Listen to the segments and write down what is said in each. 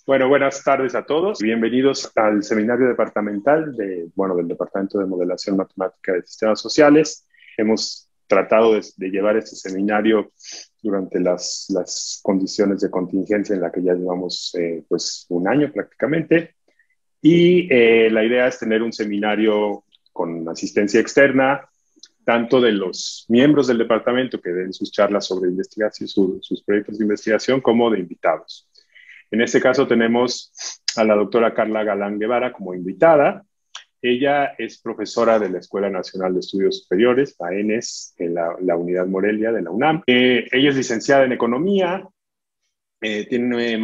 Bueno, buenas tardes a todos. Bienvenidos al seminario departamental del Departamento de Modelación Matemática de Sistemas Sociales. Hemos tratado de llevar este seminario durante las condiciones de contingencia en la que ya llevamos pues un año prácticamente. Y la idea es tener un seminario con asistencia externa, tanto de los miembros del departamento que den sus charlas sobre investigación, sus proyectos de investigación, como de invitados. En este caso tenemos a la doctora Carla Galán Guevara como invitada. Ella es profesora de la Escuela Nacional de Estudios Superiores, la ENES, en la Unidad Morelia de la UNAM. Ella es licenciada en Economía, tiene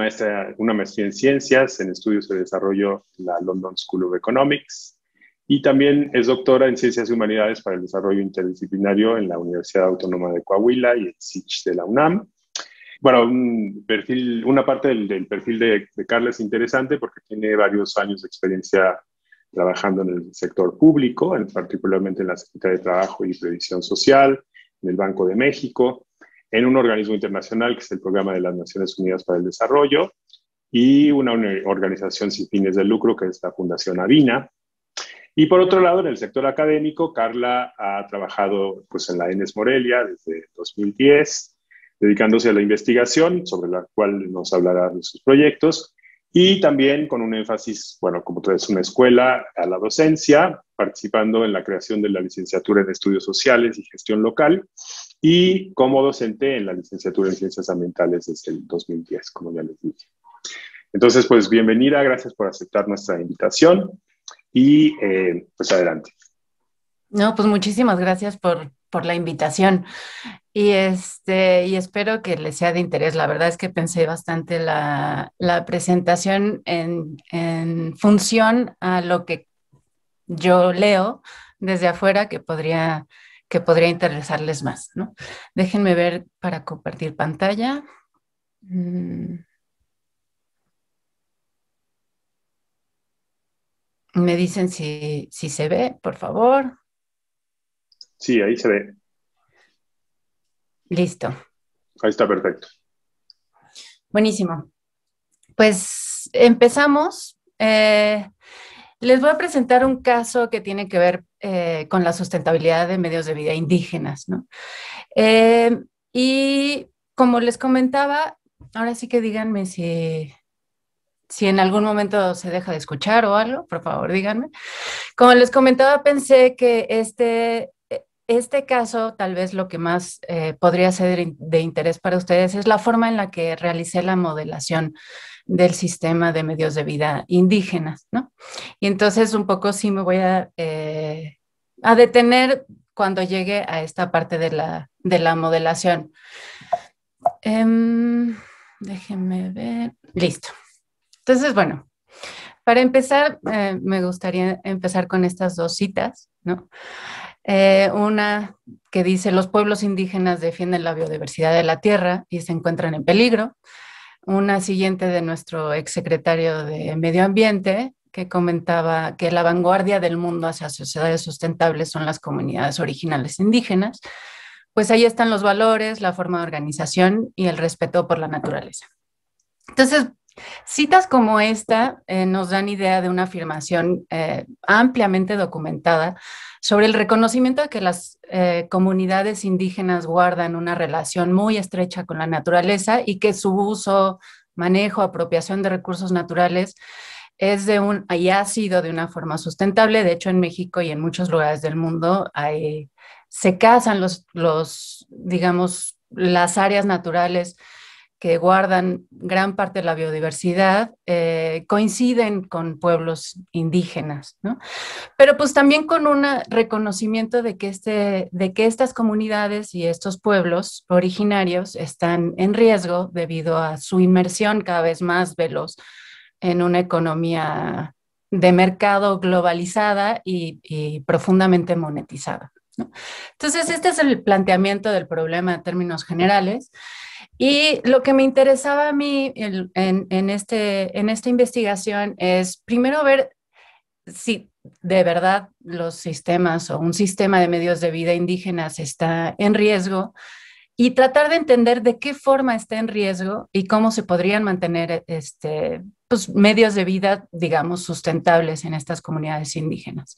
una maestría en Ciencias, en Estudios de Desarrollo en la London School of Economics, y también es doctora en Ciencias y Humanidades para el Desarrollo Interdisciplinario en la Universidad Autónoma de Coahuila y el SICH de la UNAM. Bueno, una parte del perfil de Carla es interesante porque tiene varios años de experiencia trabajando en el sector público, particularmente en la Secretaría de Trabajo y Previsión Social, en el Banco de México, en un organismo internacional que es el Programa de las Naciones Unidas para el Desarrollo y una organización sin fines de lucro que es la Fundación Avina. Y por otro lado, en el sector académico, Carla ha trabajado pues, en la ENES Morelia desde 2010, dedicándose a la investigación, sobre la cual nos hablará de sus proyectos, y también con un énfasis, bueno, como es una escuela, a la docencia, participando en la creación de la licenciatura en Estudios Sociales y Gestión Local, y como docente en la licenciatura en Ciencias Ambientales desde el 2010, como ya les dije. Entonces, pues bienvenida, gracias por aceptar nuestra invitación, y pues adelante. No, pues muchísimas gracias por la invitación y espero que les sea de interés. La verdad es que pensé bastante la presentación en función a lo que yo leo desde afuera que podría interesarles más, ¿no? Déjenme ver para compartir pantalla. Mm, Me dicen si se ve, por favor. Sí, ahí se ve, Listo. ahí está perfecto. Buenísimo. Pues empezamos. Les voy a presentar un caso que tiene que ver con la sustentabilidad de medios de vida indígenas, ¿no? Y como les comentaba, ahora sí que díganme si en algún momento se deja de escuchar o algo, por favor, díganme. Como les comentaba, pensé que este caso, tal vez lo que más podría ser de interés para ustedes es la forma en la que realicé la modelación del sistema de medios de vida indígenas, ¿no? Y entonces un poco sí me voy a detener cuando llegue a esta parte de la modelación. Em, Déjenme ver. Listo. Entonces, bueno, para empezar, me gustaría empezar con estas dos citas, ¿no? Una que dice, los pueblos indígenas defienden la biodiversidad de la tierra y se encuentran en peligro. Una siguiente de nuestro exsecretario de Medio Ambiente, que comentaba que la vanguardia del mundo hacia sociedades sustentables son las comunidades originales indígenas. Pues ahí están los valores, la forma de organización y el respeto por la naturaleza. Entonces, citas como esta nos dan idea de una afirmación ampliamente documentada sobre el reconocimiento de que las comunidades indígenas guardan una relación muy estrecha con la naturaleza y que su uso, manejo, apropiación de recursos naturales y ha sido de una forma sustentable. De hecho, en México y en muchos lugares del mundo se casan digamos, las áreas naturales que guardan gran parte de la biodiversidad, coinciden con pueblos indígenas, ¿no? Pero pues también con un reconocimiento de que estas comunidades y estos pueblos originarios están en riesgo debido a su inmersión cada vez más veloz en una economía de mercado globalizada y profundamente monetizada, ¿no? Entonces, este es el planteamiento del problema en términos generales. Y lo que me interesaba a mí en esta investigación es primero ver si de verdad los sistemas o un sistema de medios de vida indígenas está en riesgo y tratar de entender de qué forma está en riesgo y cómo se podrían mantener pues, medios de vida, digamos, sustentables en estas comunidades indígenas.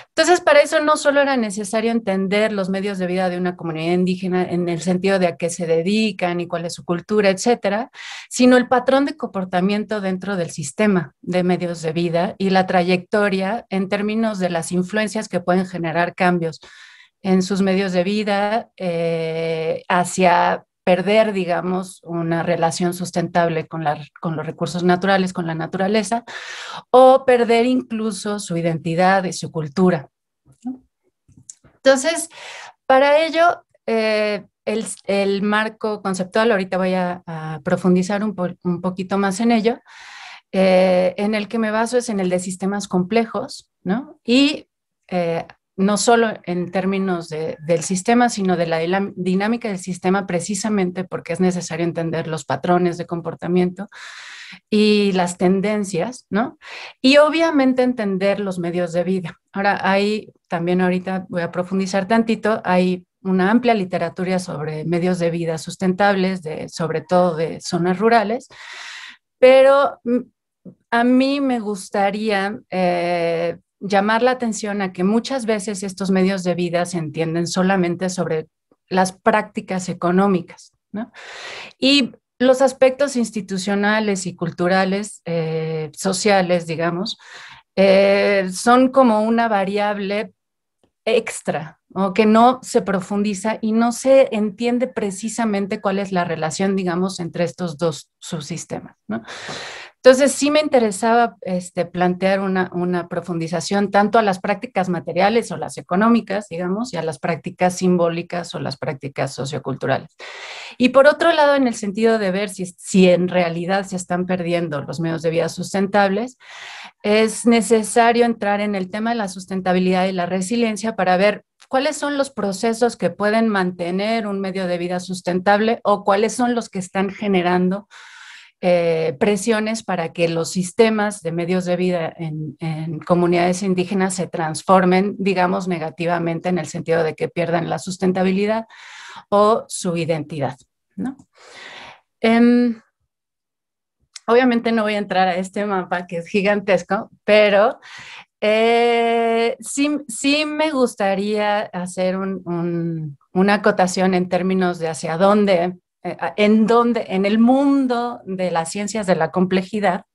Entonces, para eso no solo era necesario entender los medios de vida de una comunidad indígena en el sentido de a qué se dedican y cuál es su cultura, etcétera, sino el patrón de comportamiento dentro del sistema de medios de vida y la trayectoria en términos de las influencias que pueden generar cambios en sus medios de vida hacia perder, digamos, una relación sustentable con los recursos naturales, con la naturaleza, o perder incluso su identidad y su cultura, ¿no? Entonces, para ello, el marco conceptual, ahorita voy a profundizar un poquito más en ello, en el que me baso es en el de sistemas complejos, ¿no? Y no solo en términos del sistema, sino de la dinámica del sistema, precisamente porque es necesario entender los patrones de comportamiento y las tendencias, ¿no? Y obviamente entender los medios de vida. Ahora, hay también, ahorita voy a profundizar tantito, hay una amplia literatura sobre medios de vida sustentables, sobre todo de zonas rurales, pero a mí me gustaría llamar la atención a que muchas veces estos medios de vida se entienden solamente sobre las prácticas económicas, ¿no? Y los aspectos institucionales y culturales, sociales, digamos, son como una variable extra, o que no se profundiza y no se entiende precisamente cuál es la relación, digamos, entre estos dos subsistemas, ¿no? Entonces, sí me interesaba plantear una profundización tanto a las prácticas materiales o las económicas, digamos, y a las prácticas simbólicas o las prácticas socioculturales. Y por otro lado, en el sentido de ver si en realidad se están perdiendo los medios de vida sustentables, es necesario entrar en el tema de la sustentabilidad y la resiliencia para ver cuáles son los procesos que pueden mantener un medio de vida sustentable o cuáles son los que están generando presiones para que los sistemas de medios de vida en comunidades indígenas se transformen, digamos, negativamente en el sentido de que pierdan la sustentabilidad o su identidad, ¿no? Obviamente no voy a entrar a este mapa que es gigantesco, pero sí me gustaría hacer una acotación en términos de hacia dónde, en el mundo de las ciencias de la complejidad,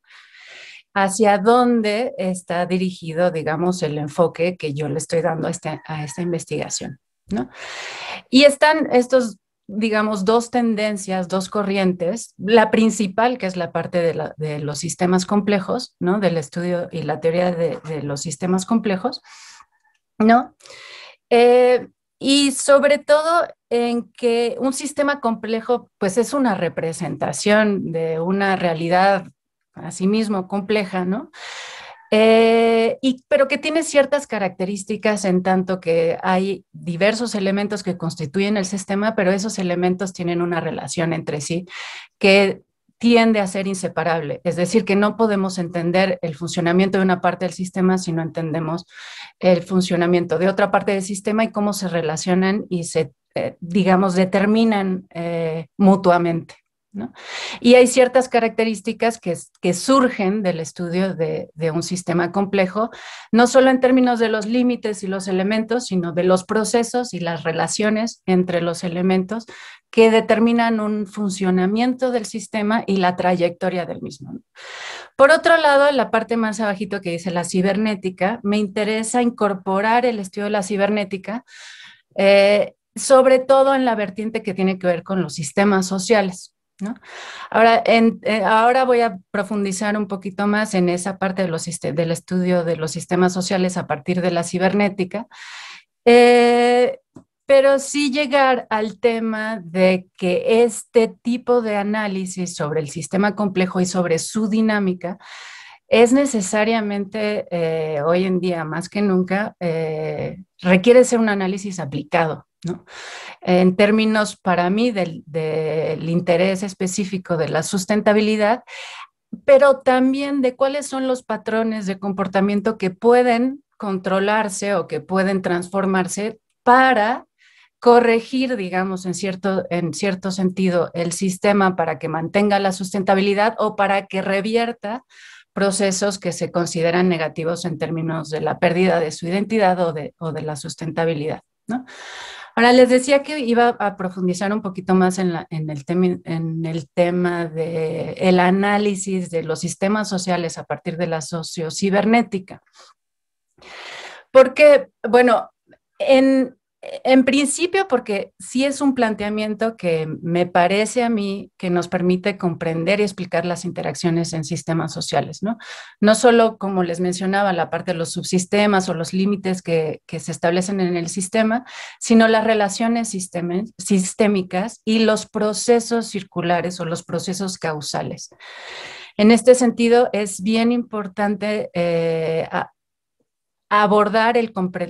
hacia dónde está dirigido, digamos, el enfoque que yo le estoy dando a esta investigación, ¿no? Y están estos, digamos, dos tendencias, dos corrientes. La principal, que es la parte de los sistemas complejos, ¿no? Del estudio y la teoría de los sistemas complejos, ¿no? Y sobre todo en que un sistema complejo, pues es una representación de una realidad asimismo compleja, ¿no? Pero que tiene ciertas características en tanto que hay diversos elementos que constituyen el sistema, pero esos elementos tienen una relación entre sí que tiende a ser inseparable. Es decir, que no podemos entender el funcionamiento de una parte del sistema si no entendemos el funcionamiento de otra parte del sistema y cómo se relacionan y se, digamos, determinan mutuamente, ¿no? Y hay ciertas características que surgen del estudio de un sistema complejo, no solo en términos de los límites y los elementos, sino de los procesos y las relaciones entre los elementos que determinan un funcionamiento del sistema y la trayectoria del mismo, ¿no? Por otro lado, en la parte más abajito que dice la cibernética, me interesa incorporar el estudio de la cibernética, sobre todo en la vertiente que tiene que ver con los sistemas sociales, ¿no? Ahora voy a profundizar un poquito más en esa parte del estudio de los sistemas sociales a partir de la cibernética, pero sí llegar al tema de que este tipo de análisis sobre el sistema complejo y sobre su dinámica es necesariamente, hoy en día más que nunca, requiere ser un análisis aplicado, ¿no? En términos para mí del interés específico de la sustentabilidad, pero también de cuáles son los patrones de comportamiento que pueden controlarse o que pueden transformarse para corregir, digamos, en cierto sentido, el sistema para que mantenga la sustentabilidad o para que revierta procesos que se consideran negativos en términos de la pérdida de su identidad o de la sustentabilidad, ¿no? Ahora, les decía que iba a profundizar un poquito más en el tema del análisis de los sistemas sociales a partir de la sociocibernética. Porque, bueno, en principio, porque sí es un planteamiento que me parece a mí que nos permite comprender y explicar las interacciones en sistemas sociales, ¿no? No solo, como les mencionaba, la parte de los subsistemas o los límites que se establecen en el sistema, sino las relaciones sistémicas y los procesos circulares o los procesos causales. En este sentido, es bien importante abordar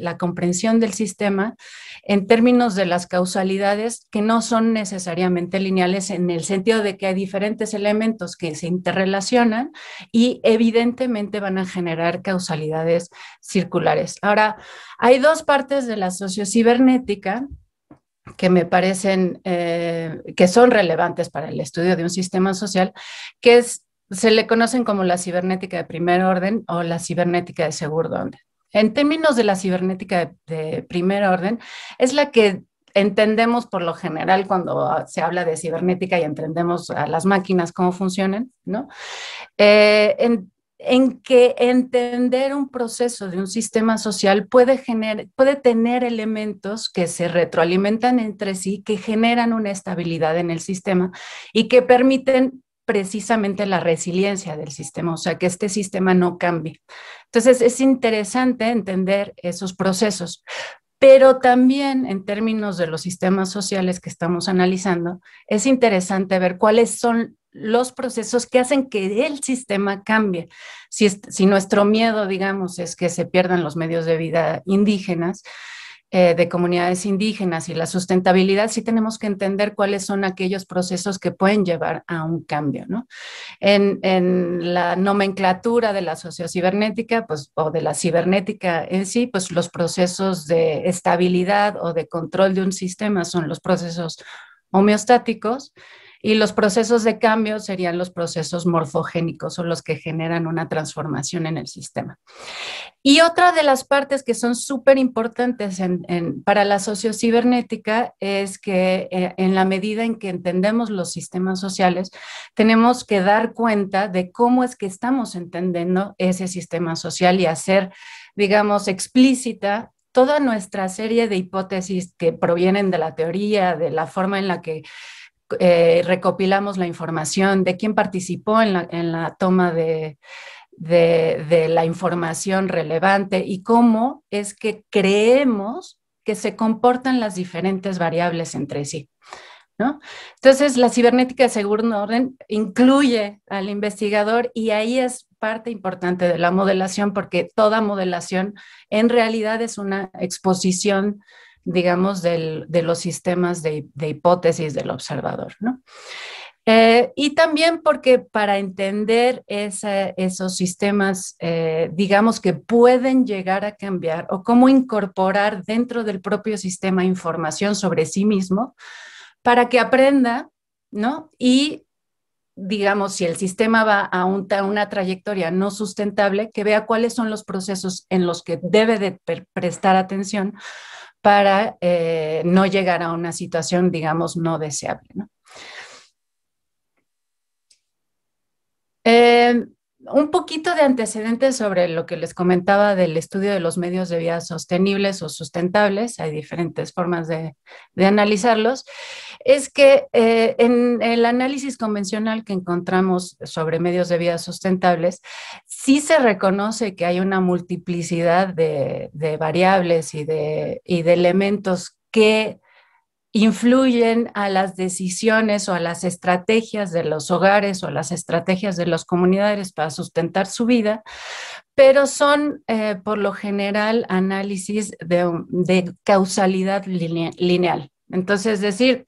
la comprensión del sistema en términos de las causalidades que no son necesariamente lineales en el sentido de que hay diferentes elementos que se interrelacionan y evidentemente van a generar causalidades circulares. Ahora, hay dos partes de la sociocibernética que me parecen que son relevantes para el estudio de un sistema social, que se le conocen como la cibernética de primer orden o la cibernética de segundo orden. En términos de la cibernética de primer orden, es la que entendemos por lo general cuando se habla de cibernética y entendemos a las máquinas cómo funcionan, ¿no? En que entender un proceso de un sistema social puede tener elementos que se retroalimentan entre sí, que generan una estabilidad en el sistema y que permiten precisamente la resiliencia del sistema, o sea, que este sistema no cambie. Entonces, es interesante entender esos procesos, pero también en términos de los sistemas sociales que estamos analizando, es interesante ver cuáles son los procesos que hacen que el sistema cambie. Si nuestro miedo, digamos, es que se pierdan los medios de vida indígenas, de comunidades indígenas y la sustentabilidad, sí tenemos que entender cuáles son aquellos procesos que pueden llevar a un cambio, ¿no? En la nomenclatura de la sociocibernética, pues, o de la cibernética en sí, pues los procesos de estabilidad o de control de un sistema son los procesos homeostáticos y los procesos de cambio serían los procesos morfogénicos o los que generan una transformación en el sistema. Y otra de las partes que son súper importantes para la sociocibernética es que en la medida en que entendemos los sistemas sociales, tenemos que dar cuenta de cómo es que estamos entendiendo ese sistema social y hacer, digamos, explícita toda nuestra serie de hipótesis que provienen de la teoría, de la forma en la que recopilamos la información, de quién participó en la toma de la información relevante y cómo es que creemos que se comportan las diferentes variables entre sí, ¿no? Entonces, la cibernética de segundo orden incluye al investigador y ahí es parte importante de la modelación porque toda modelación en realidad es una exposición, digamos, de los sistemas de hipótesis del observador, ¿no? Y también porque para entender esos sistemas, digamos que pueden llegar a cambiar o cómo incorporar dentro del propio sistema información sobre sí mismo para que aprenda, ¿no? Y digamos, si el sistema va a una trayectoria no sustentable, que vea cuáles son los procesos en los que debe de prestar atención para no llegar a una situación, digamos, no deseable, ¿no? Un poquito de antecedentes sobre lo que les comentaba del estudio de los medios de vida sostenibles o sustentables, hay diferentes formas de analizarlos, es que en el análisis convencional que encontramos sobre medios de vida sustentables, sí se reconoce que hay una multiplicidad de variables y de elementos que influyen a las decisiones o a las estrategias de los hogares o a las estrategias de las comunidades para sustentar su vida, pero son por lo general análisis de causalidad lineal. Entonces, es decir,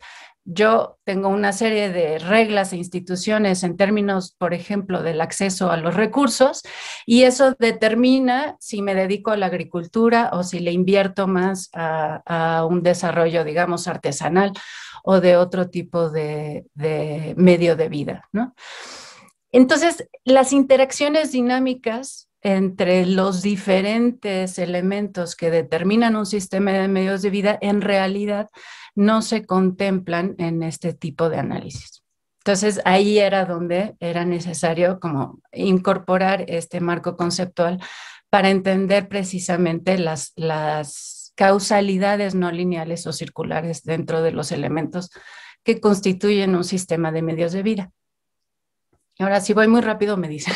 yo tengo una serie de reglas e instituciones en términos, por ejemplo, del acceso a los recursos, y eso determina si me dedico a la agricultura o si le invierto más a un desarrollo, digamos, artesanal o de otro tipo de medio de vida, ¿no? Entonces, las interacciones dinámicas entre los diferentes elementos que determinan un sistema de medios de vida en realidad no se contemplan en este tipo de análisis. Entonces, ahí era donde era necesario como incorporar este marco conceptual para entender precisamente las causalidades no lineales o circulares dentro de los elementos que constituyen un sistema de medios de vida. Ahora, si voy muy rápido, me dicen.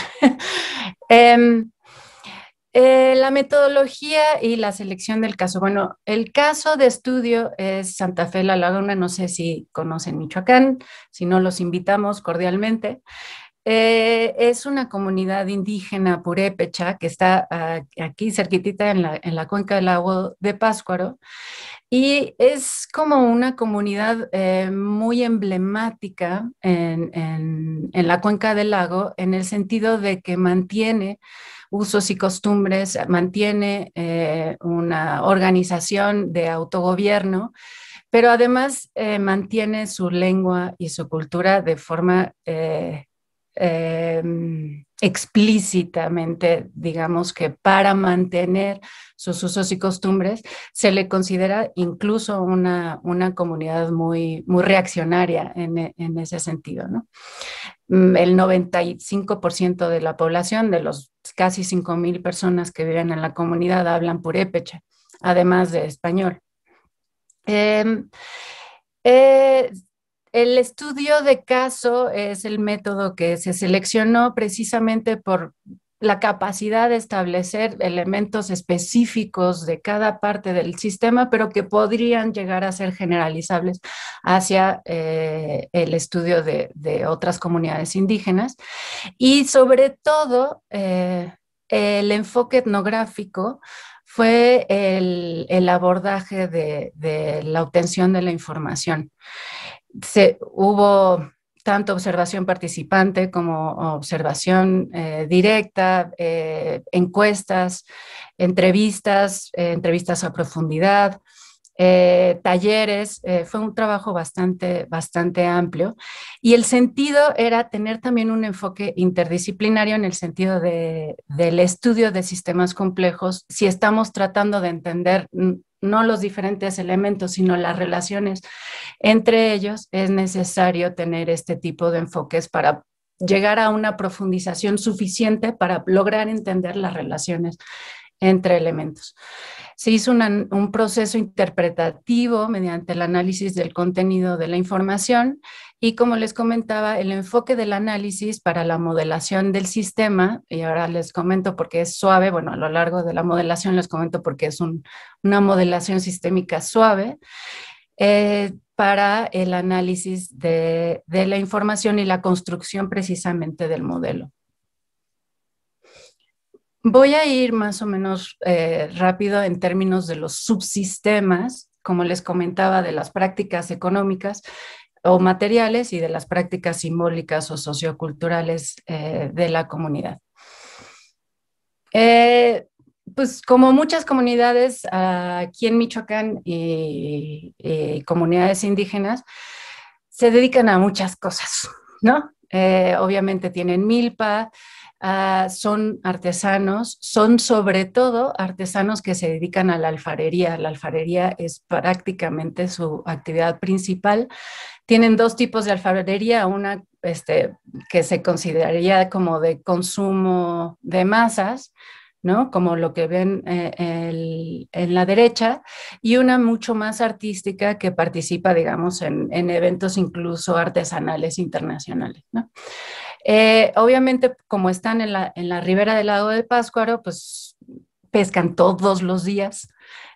eh, la metodología y la selección del caso. Bueno, el caso de estudio es Santa Fe La Laguna, no sé si conocen Michoacán, si no los invitamos cordialmente. Es una comunidad indígena purépecha que está aquí cerquitita en la cuenca del lago de Pátzcuaro y es como una comunidad muy emblemática en la cuenca del lago en el sentido de que mantiene usos y costumbres, mantiene una organización de autogobierno, pero además mantiene su lengua y su cultura de forma explícitamente, digamos que para mantener sus usos y costumbres, se le considera incluso una comunidad muy reaccionaria en ese sentido, ¿no? El 95% de la población, de los casi 5,000 personas que viven en la comunidad, hablan purépecha, además de español. Eh, eh, el estudio de caso es el método que se seleccionó precisamente por la capacidad de establecer elementos específicos de cada parte del sistema, pero que podrían llegar a ser generalizables hacia el estudio de otras comunidades indígenas. Y sobre todo, el enfoque etnográfico fue el abordaje de la obtención de la información. Hubo tanto observación participante como observación directa, encuestas, entrevistas a profundidad, talleres, fue un trabajo bastante amplio y el sentido era tener también un enfoque interdisciplinario en el sentido del estudio de sistemas complejos, si estamos tratando de entender no los diferentes elementos, sino las relaciones entre ellos, es necesario tener este tipo de enfoques para llegar a una profundización suficiente para lograr entender las relaciones entre elementos. Se hizo un proceso interpretativo mediante el análisis del contenido de la información y, como les comentaba, el enfoque del análisis para la modelación del sistema, y ahora les comento por qué es suave, bueno, a lo largo de la modelación les comento por qué es una modelación sistémica suave, para el análisis de la información y la construcción precisamente del modelo. Voy a ir más o menos rápido en términos de los subsistemas, como les comentaba, de las prácticas económicas o materiales y de las prácticas simbólicas o socioculturales de la comunidad. Pues como muchas comunidades aquí en Michoacán y comunidades indígenas, se dedican a muchas cosas, ¿no? Obviamente tienen milpa, son artesanos, son sobre todo artesanos que se dedican a la alfarería. La alfarería es prácticamente su actividad principal. Tienen dos tipos de alfarería, una que se consideraría como de consumo de masas, ¿no? Como lo que ven en la derecha, y una mucho más artística que participa, digamos, en eventos incluso artesanales internacionales, ¿no? Obviamente, como están en la ribera del lago de Pátzcuaro, pues pescan todos los días,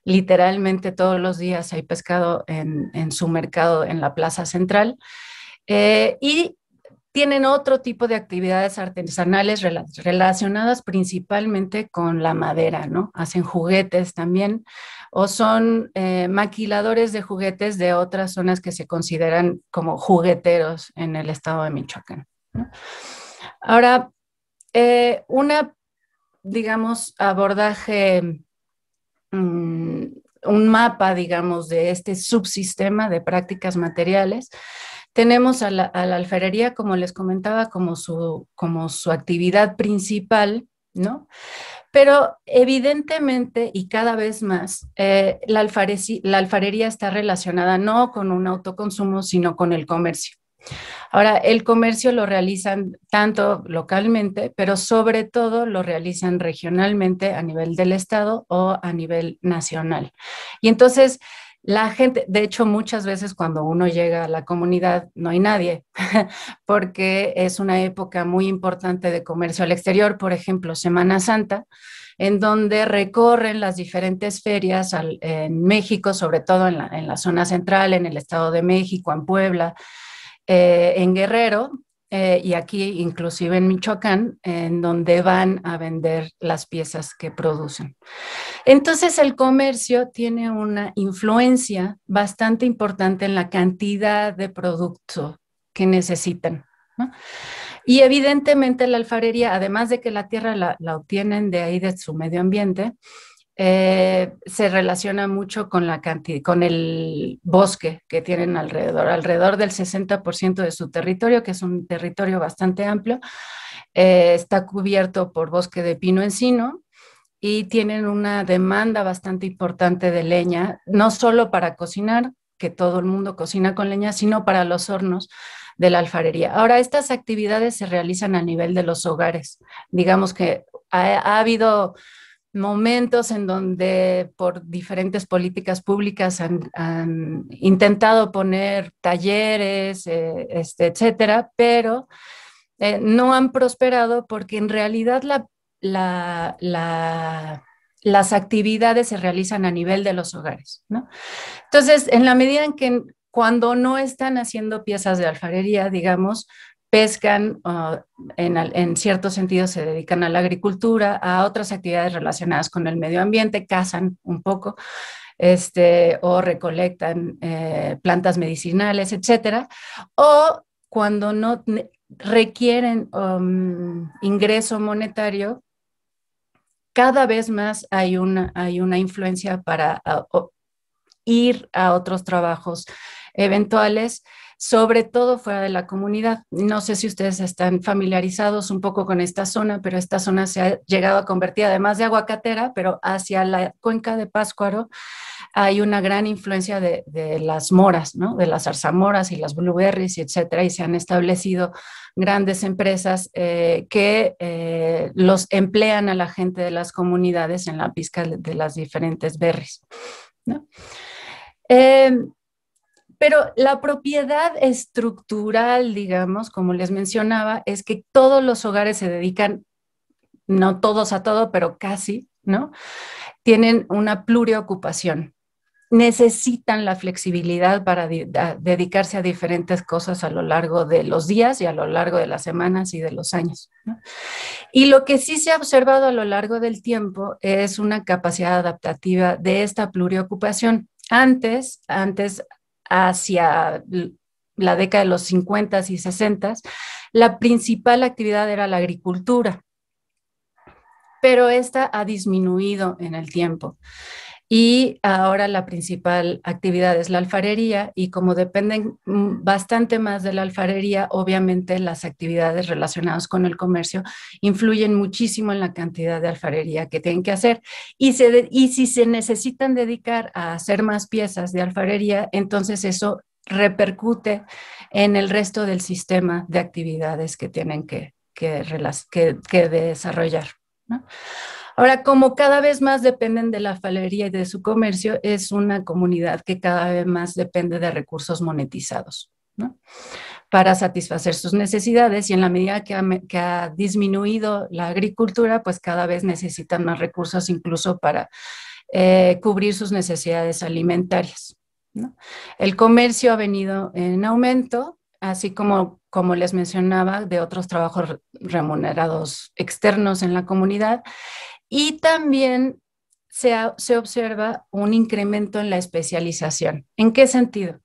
literalmente todos los días hay pescado en su mercado en la plaza central. Y tienen otro tipo de actividades artesanales relacionadas principalmente con la madera, ¿no? Hacen juguetes también, o son maquiladores de juguetes de otras zonas que se consideran como jugueteros en el estado de Michoacán, ¿no? Ahora, digamos, abordaje, un mapa, digamos, de este subsistema de prácticas materiales. Tenemos a la alfarería, como les comentaba, como su actividad principal, ¿no? Pero evidentemente y cada vez más, la alfarería está relacionada no con un autoconsumo, sino con el comercio. Ahora, el comercio lo realizan tanto localmente, pero sobre todo lo realizan regionalmente a nivel del estado o a nivel nacional. Y entonces, la gente, de hecho, muchas veces cuando uno llega a la comunidad no hay nadie, porque es una época muy importante de comercio al exterior, por ejemplo, Semana Santa, en donde recorren las diferentes ferias en México, sobre todo en la zona central, en el Estado de México, en Puebla, en Guerrero, y aquí inclusive en Michoacán, en donde van a vender las piezas que producen. Entonces el comercio tiene una influencia bastante importante en la cantidad de producto que necesitan, ¿no? Y evidentemente la alfarería, además de que la tierra la obtienen de ahí, de su medio ambiente, se relaciona mucho con con el bosque que tienen alrededor del 60% de su territorio, que es un territorio bastante amplio, está cubierto por bosque de pino encino y tienen una demanda bastante importante de leña, no solo para cocinar, que todo el mundo cocina con leña, sino para los hornos de la alfarería. Ahora, estas actividades se realizan a nivel de los hogares. Digamos que ha habido momentos en donde por diferentes políticas públicas han intentado poner talleres, etcétera, pero no han prosperado porque en realidad la, la, las actividades se realizan a nivel de los hogares, ¿no? Entonces, en la medida en que cuando no están haciendo piezas de alfarería, digamos, pescan, en cierto sentido se dedican a la agricultura, a otras actividades relacionadas con el medio ambiente, cazan un poco, o recolectan plantas medicinales, etcétera, o cuando no requieren ingreso monetario, cada vez más hay una influencia para ir a otros trabajos eventuales, sobre todo fuera de la comunidad. No sé si ustedes están familiarizados un poco con esta zona, pero esta zona se ha llegado a convertir, además de aguacatera, pero hacia la cuenca de Pátzcuaro hay una gran influencia de las moras, ¿no? De las zarzamoras y las blueberries, etcétera, y se han establecido grandes empresas que los emplean a la gente de las comunidades en la pizca de las diferentes berries, ¿no? Eh, pero la propiedad estructural, digamos, como les mencionaba, es que todos los hogares se dedican, no todos a todo, pero casi, ¿no? Tienen una pluriocupación. Necesitan la flexibilidad para dedicarse a diferentes cosas a lo largo de los días y a lo largo de las semanas y de los años, ¿no? Y lo que sí se ha observado a lo largo del tiempo es una capacidad adaptativa de esta pluriocupación. Antes, hacia la década de los 50 y 60, la principal actividad era la agricultura, pero esta ha disminuido en el tiempo. Y ahora la principal actividad es la alfarería, y como dependen bastante más de la alfarería, obviamente las actividades relacionadas con el comercio influyen muchísimo en la cantidad de alfarería que tienen que hacer. Y si se necesitan dedicar a hacer más piezas de alfarería, entonces eso repercute en el resto del sistema de actividades que tienen que desarrollar, ¿no? Ahora, como cada vez más dependen de la alfarería y de su comercio, es una comunidad que cada vez más depende de recursos monetizados, ¿no? Para satisfacer sus necesidades, y en la medida que ha disminuido la agricultura, pues cada vez necesitan más recursos incluso para cubrir sus necesidades alimentarias, ¿no? El comercio ha venido en aumento, así como les mencionaba, de otros trabajos remunerados externos en la comunidad. Y también se observa un incremento en la especialización. ¿En qué sentido?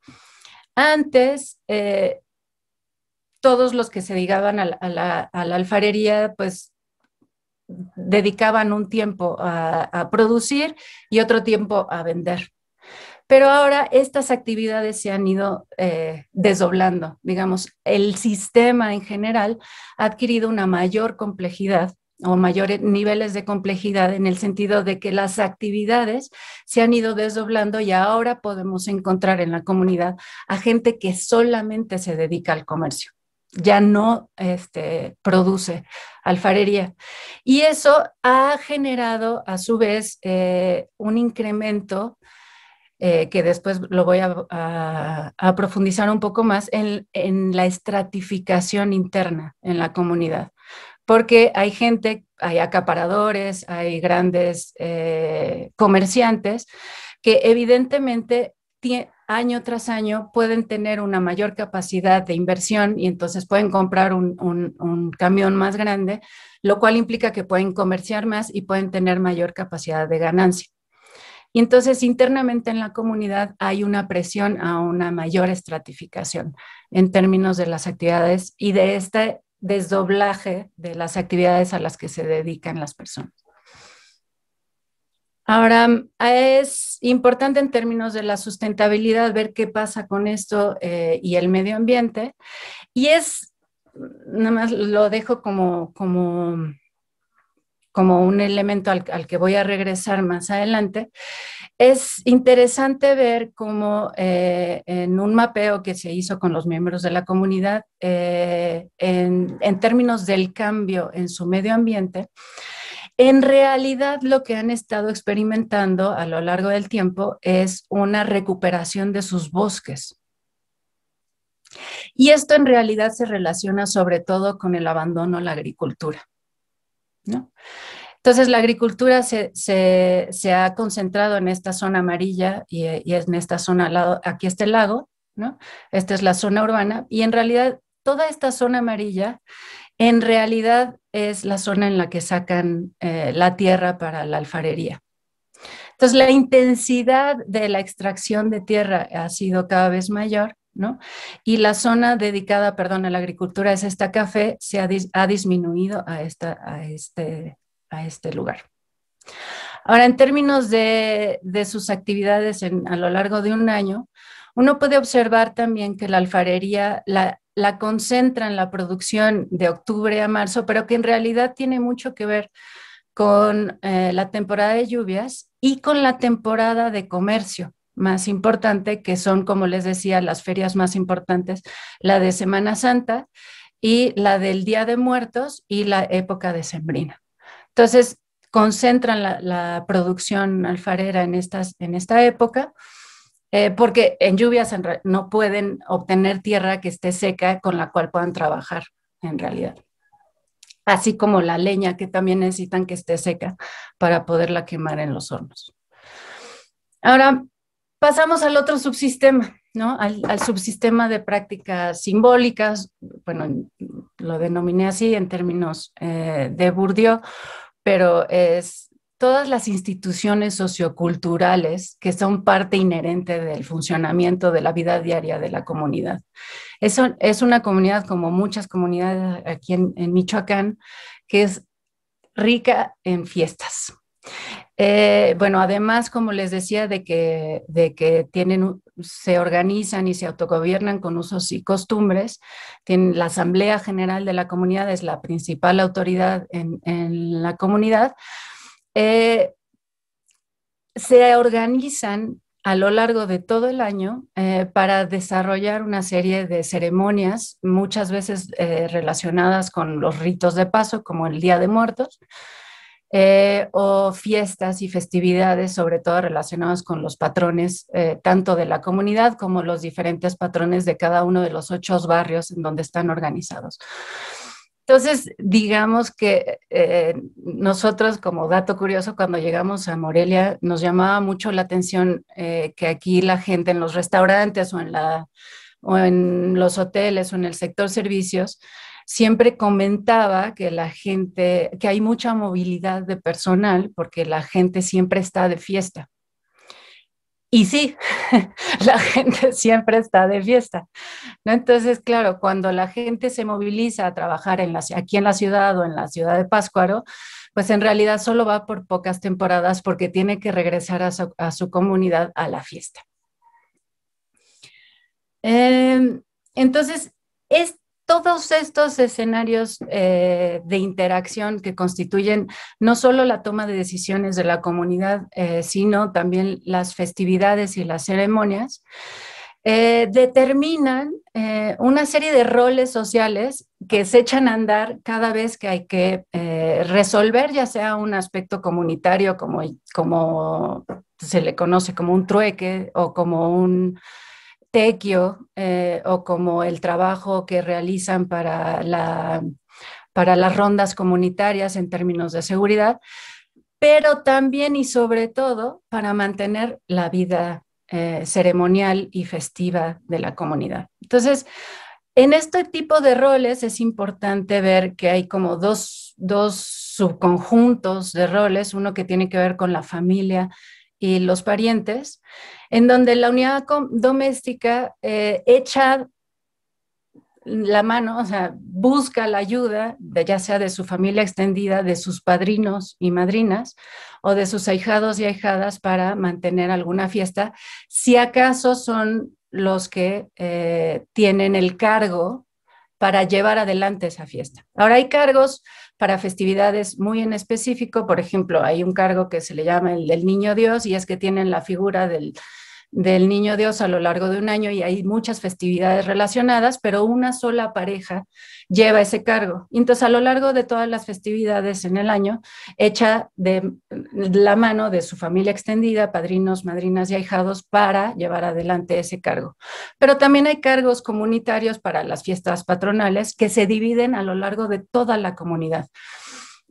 Antes, todos los que se dedicaban a la alfarería, pues dedicaban un tiempo a producir y otro tiempo a vender. Pero ahora estas actividades se han ido desdoblando. Digamos, el sistema en general ha adquirido una mayor complejidad o mayores niveles de complejidad en el sentido de que las actividades se han ido desdoblando y ahora podemos encontrar en la comunidad a gente que solamente se dedica al comercio, ya no produce alfarería. Y eso ha generado a su vez un incremento que después lo voy a profundizar un poco más en la estratificación interna en la comunidad, porque hay gente, hay acaparadores, hay grandes comerciantes que evidentemente año tras año pueden tener una mayor capacidad de inversión y entonces pueden comprar un camión más grande, lo cual implica que pueden comerciar más y pueden tener mayor capacidad de ganancia. Y entonces internamente en la comunidad hay una presión a una mayor estratificación en términos de las actividades y de este desdoblaje de las actividades a las que se dedican las personas. Ahora, es importante en términos de la sustentabilidad ver qué pasa con esto y el medio ambiente. Y nada más lo dejo como un elemento al que voy a regresar más adelante. Es interesante ver cómo en un mapeo que se hizo con los miembros de la comunidad, en términos del cambio en su medio ambiente, en realidad lo que han estado experimentando a lo largo del tiempo es una recuperación de sus bosques. Y esto en realidad se relaciona sobre todo con el abandono a la agricultura, ¿no? Entonces, la agricultura se ha concentrado en esta zona amarilla y en esta zona al lado, aquí está el lago, ¿no? Esta es la zona urbana y en realidad toda esta zona amarilla en realidad es la zona en la que sacan la tierra para la alfarería. Entonces, la intensidad de la extracción de tierra ha sido cada vez mayor, ¿no? Y la zona dedicada, perdón, a la agricultura es esta café, ha disminuido a este lugar. Ahora, en términos de sus actividades a lo largo de un año, uno puede observar también que la alfarería la concentra en la producción de octubre a marzo, pero que en realidad tiene mucho que ver con la temporada de lluvias y con la temporada de comercio más importante, que son, como les decía, las ferias más importantes, la de Semana Santa y la del Día de Muertos y la época decembrina. Entonces, concentran la producción alfarera en esta época, porque en lluvias no pueden obtener tierra que esté seca con la cual puedan trabajar en realidad. Así como la leña que también necesitan que esté seca para poderla quemar en los hornos. Ahora, pasamos al otro subsistema, ¿no? Al subsistema de prácticas simbólicas, bueno, lo denominé así en términos de Bourdieu, pero es todas las instituciones socioculturales que son parte inherente del funcionamiento de la vida diaria de la comunidad. Es una comunidad, como muchas comunidades aquí en Michoacán, que es rica en fiestas. Bueno, además, como les decía, de que se organizan y se autogobiernan con usos y costumbres, la Asamblea General de la Comunidad es la principal autoridad en la comunidad, se organizan a lo largo de todo el año para desarrollar una serie de ceremonias, muchas veces relacionadas con los ritos de paso, como el Día de Muertos, o fiestas y festividades, sobre todo relacionadas con los patrones, tanto de la comunidad como los diferentes patrones de cada uno de los 8 barrios en donde están organizados. Entonces, digamos que nosotros, como dato curioso, cuando llegamos a Morelia, nos llamaba mucho la atención que aquí la gente en los restaurantes o o en los hoteles o en el sector servicios, siempre comentaba que que hay mucha movilidad de personal porque la gente siempre está de fiesta. Y sí, la gente siempre está de fiesta, ¿no? Entonces, claro, cuando la gente se moviliza a trabajar aquí en la ciudad o en la ciudad de Pátzcuaro, pues en realidad solo va por pocas temporadas porque tiene que regresar a su comunidad a la fiesta. Entonces, todos estos escenarios de interacción que constituyen no solo la toma de decisiones de la comunidad, sino también las festividades y las ceremonias, determinan una serie de roles sociales que se echan a andar cada vez que hay que resolver, ya sea un aspecto comunitario, como se le conoce como un trueque o como un tequio, o como el trabajo que realizan para las rondas comunitarias en términos de seguridad, pero también y sobre todo para mantener la vida ceremonial y festiva de la comunidad. Entonces, en este tipo de roles es importante ver que hay como dos subconjuntos de roles, uno que tiene que ver con la familia y los parientes, en donde la unidad doméstica echa la mano, o sea, busca la ayuda, ya sea de su familia extendida, de sus padrinos y madrinas, o de sus ahijados y ahijadas para mantener alguna fiesta, si acaso son los que tienen el cargo para llevar adelante esa fiesta. Ahora hay cargos para festividades muy en específico, por ejemplo, hay un cargo que se le llama el del Niño Dios y es que tienen la figura del Niño Dios a lo largo de un año y hay muchas festividades relacionadas, pero una sola pareja lleva ese cargo. Y entonces a lo largo de todas las festividades en el año, echa de la mano de su familia extendida, padrinos, madrinas y ahijados para llevar adelante ese cargo. Pero también hay cargos comunitarios para las fiestas patronales que se dividen a lo largo de toda la comunidad.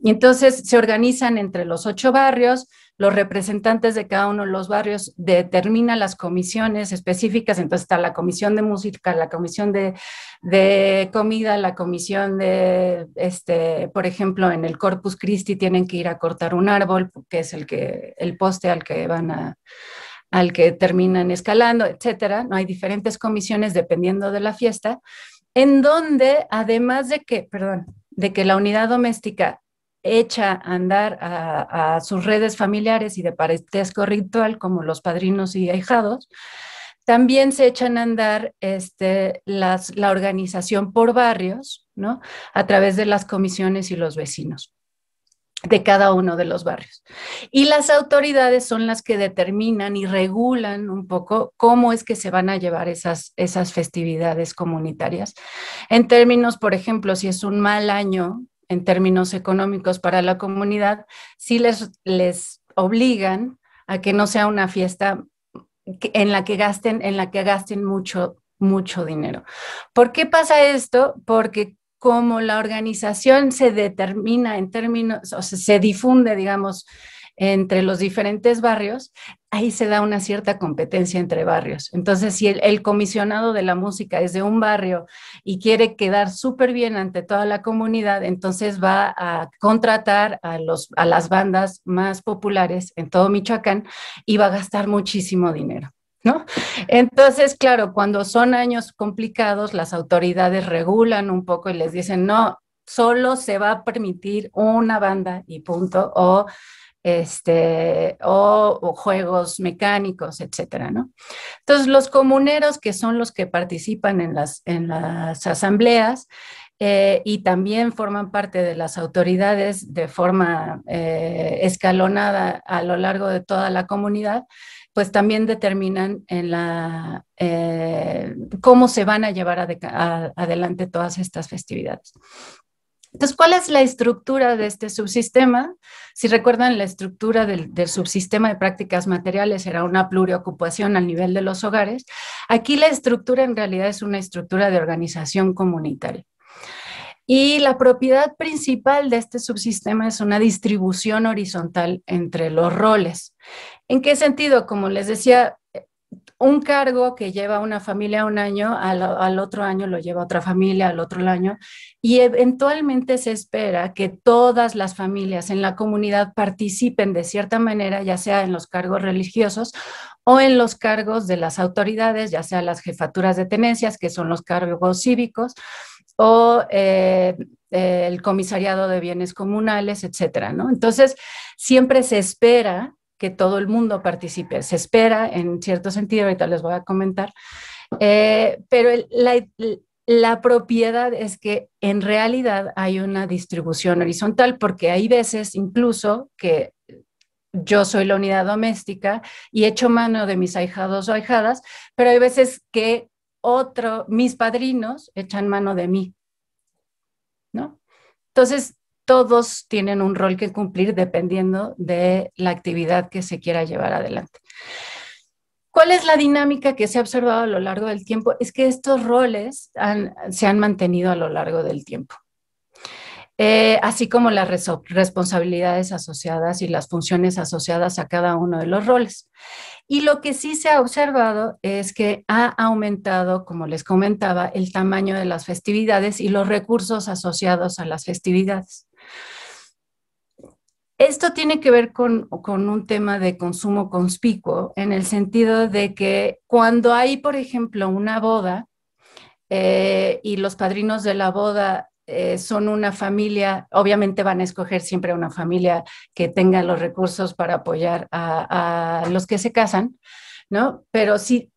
Y entonces se organizan entre los 8 barrios, los representantes de cada uno de los barrios determinan las comisiones específicas, entonces está la comisión de música, la comisión de comida, la comisión por ejemplo, en el Corpus Christi tienen que ir a cortar un árbol, que es el poste al que terminan escalando, etcétera. No hay diferentes comisiones dependiendo de la fiesta, en donde además de que la unidad doméstica echa a andar a sus redes familiares y de parentesco ritual, como los padrinos y ahijados, también se echan a andar la organización por barrios, ¿no? A través de las comisiones y los vecinos de cada uno de los barrios. Y las autoridades son las que determinan y regulan un poco cómo es que se van a llevar esas festividades comunitarias. En términos, por ejemplo, si es un mal año en términos económicos para la comunidad, sí les obligan a que no sea una fiesta en la que gasten mucho dinero. ¿Por qué pasa esto? Porque como la organización se determina en términos, o sea, se difunde, digamos, entre los diferentes barrios, ahí se da una cierta competencia entre barrios. Entonces, si el comisionado de la música es de un barrio y quiere quedar súper bien ante toda la comunidad, entonces va a contratar a las bandas más populares en todo Michoacán y va a gastar muchísimo dinero, ¿no? Entonces, claro, cuando son años complicados, las autoridades regulan un poco y les dicen, no, solo se va a permitir una banda y punto, o juegos mecánicos, etcétera, ¿no? Entonces, los comuneros, que son los que participan en las asambleas, y también forman parte de las autoridades de forma escalonada a lo largo de toda la comunidad, pues también determinan cómo se van a llevar adelante todas estas festividades. Entonces, ¿cuál es la estructura de este subsistema? Si recuerdan, la estructura del subsistema de prácticas materiales era una pluriocupación al nivel de los hogares. Aquí la estructura en realidad es una estructura de organización comunitaria. Y la propiedad principal de este subsistema es una distribución horizontal entre los roles. ¿En qué sentido? Como les decía, un cargo que lleva una familia un año, al otro año lo lleva otra familia, al otro año, y eventualmente se espera que todas las familias en la comunidad participen de cierta manera, ya sea en los cargos religiosos o en los cargos de las autoridades, ya sea las jefaturas de tenencias, que son los cargos cívicos, o el comisariado de bienes comunales, etcétera, ¿no? Entonces, siempre se espera que todo el mundo participe. Se espera, en cierto sentido, ahorita les voy a comentar, pero la propiedad es que en realidad hay una distribución horizontal, porque hay veces incluso que yo soy la unidad doméstica y echo mano de mis ahijados o ahijadas, pero hay veces que mis padrinos echan mano de mí, ¿no? Entonces, todos tienen un rol que cumplir dependiendo de la actividad que se quiera llevar adelante. ¿Cuál es la dinámica que se ha observado a lo largo del tiempo? Es que estos roles se han mantenido a lo largo del tiempo. Así como las responsabilidades asociadas y las funciones asociadas a cada uno de los roles. Y lo que sí se ha observado es que ha aumentado, como les comentaba, el tamaño de las festividades y los recursos asociados a las festividades. Esto tiene que ver con un tema de consumo conspicuo, en el sentido de que cuando hay, por ejemplo, una boda y los padrinos de la boda son una familia, obviamente van a escoger siempre una familia que tenga los recursos para apoyar a los que se casan, ¿no? Pero si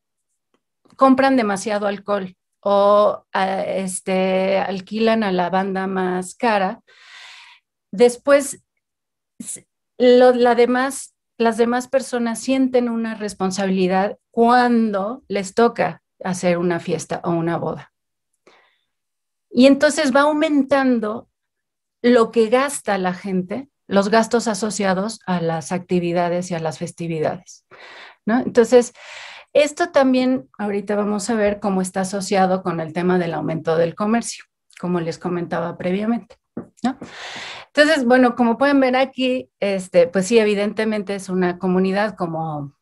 compran demasiado alcohol o alquilan a la banda más cara, después las demás personas sienten una responsabilidad cuando les toca hacer una fiesta o una boda. Y entonces va aumentando lo que gasta la gente, los gastos asociados a las actividades y a las festividades, ¿no? Entonces, esto también ahorita vamos a ver cómo está asociado con el tema del aumento del comercio, como les comentaba previamente, ¿no? Entonces, bueno, como pueden ver aquí, pues sí, evidentemente es una comunidad como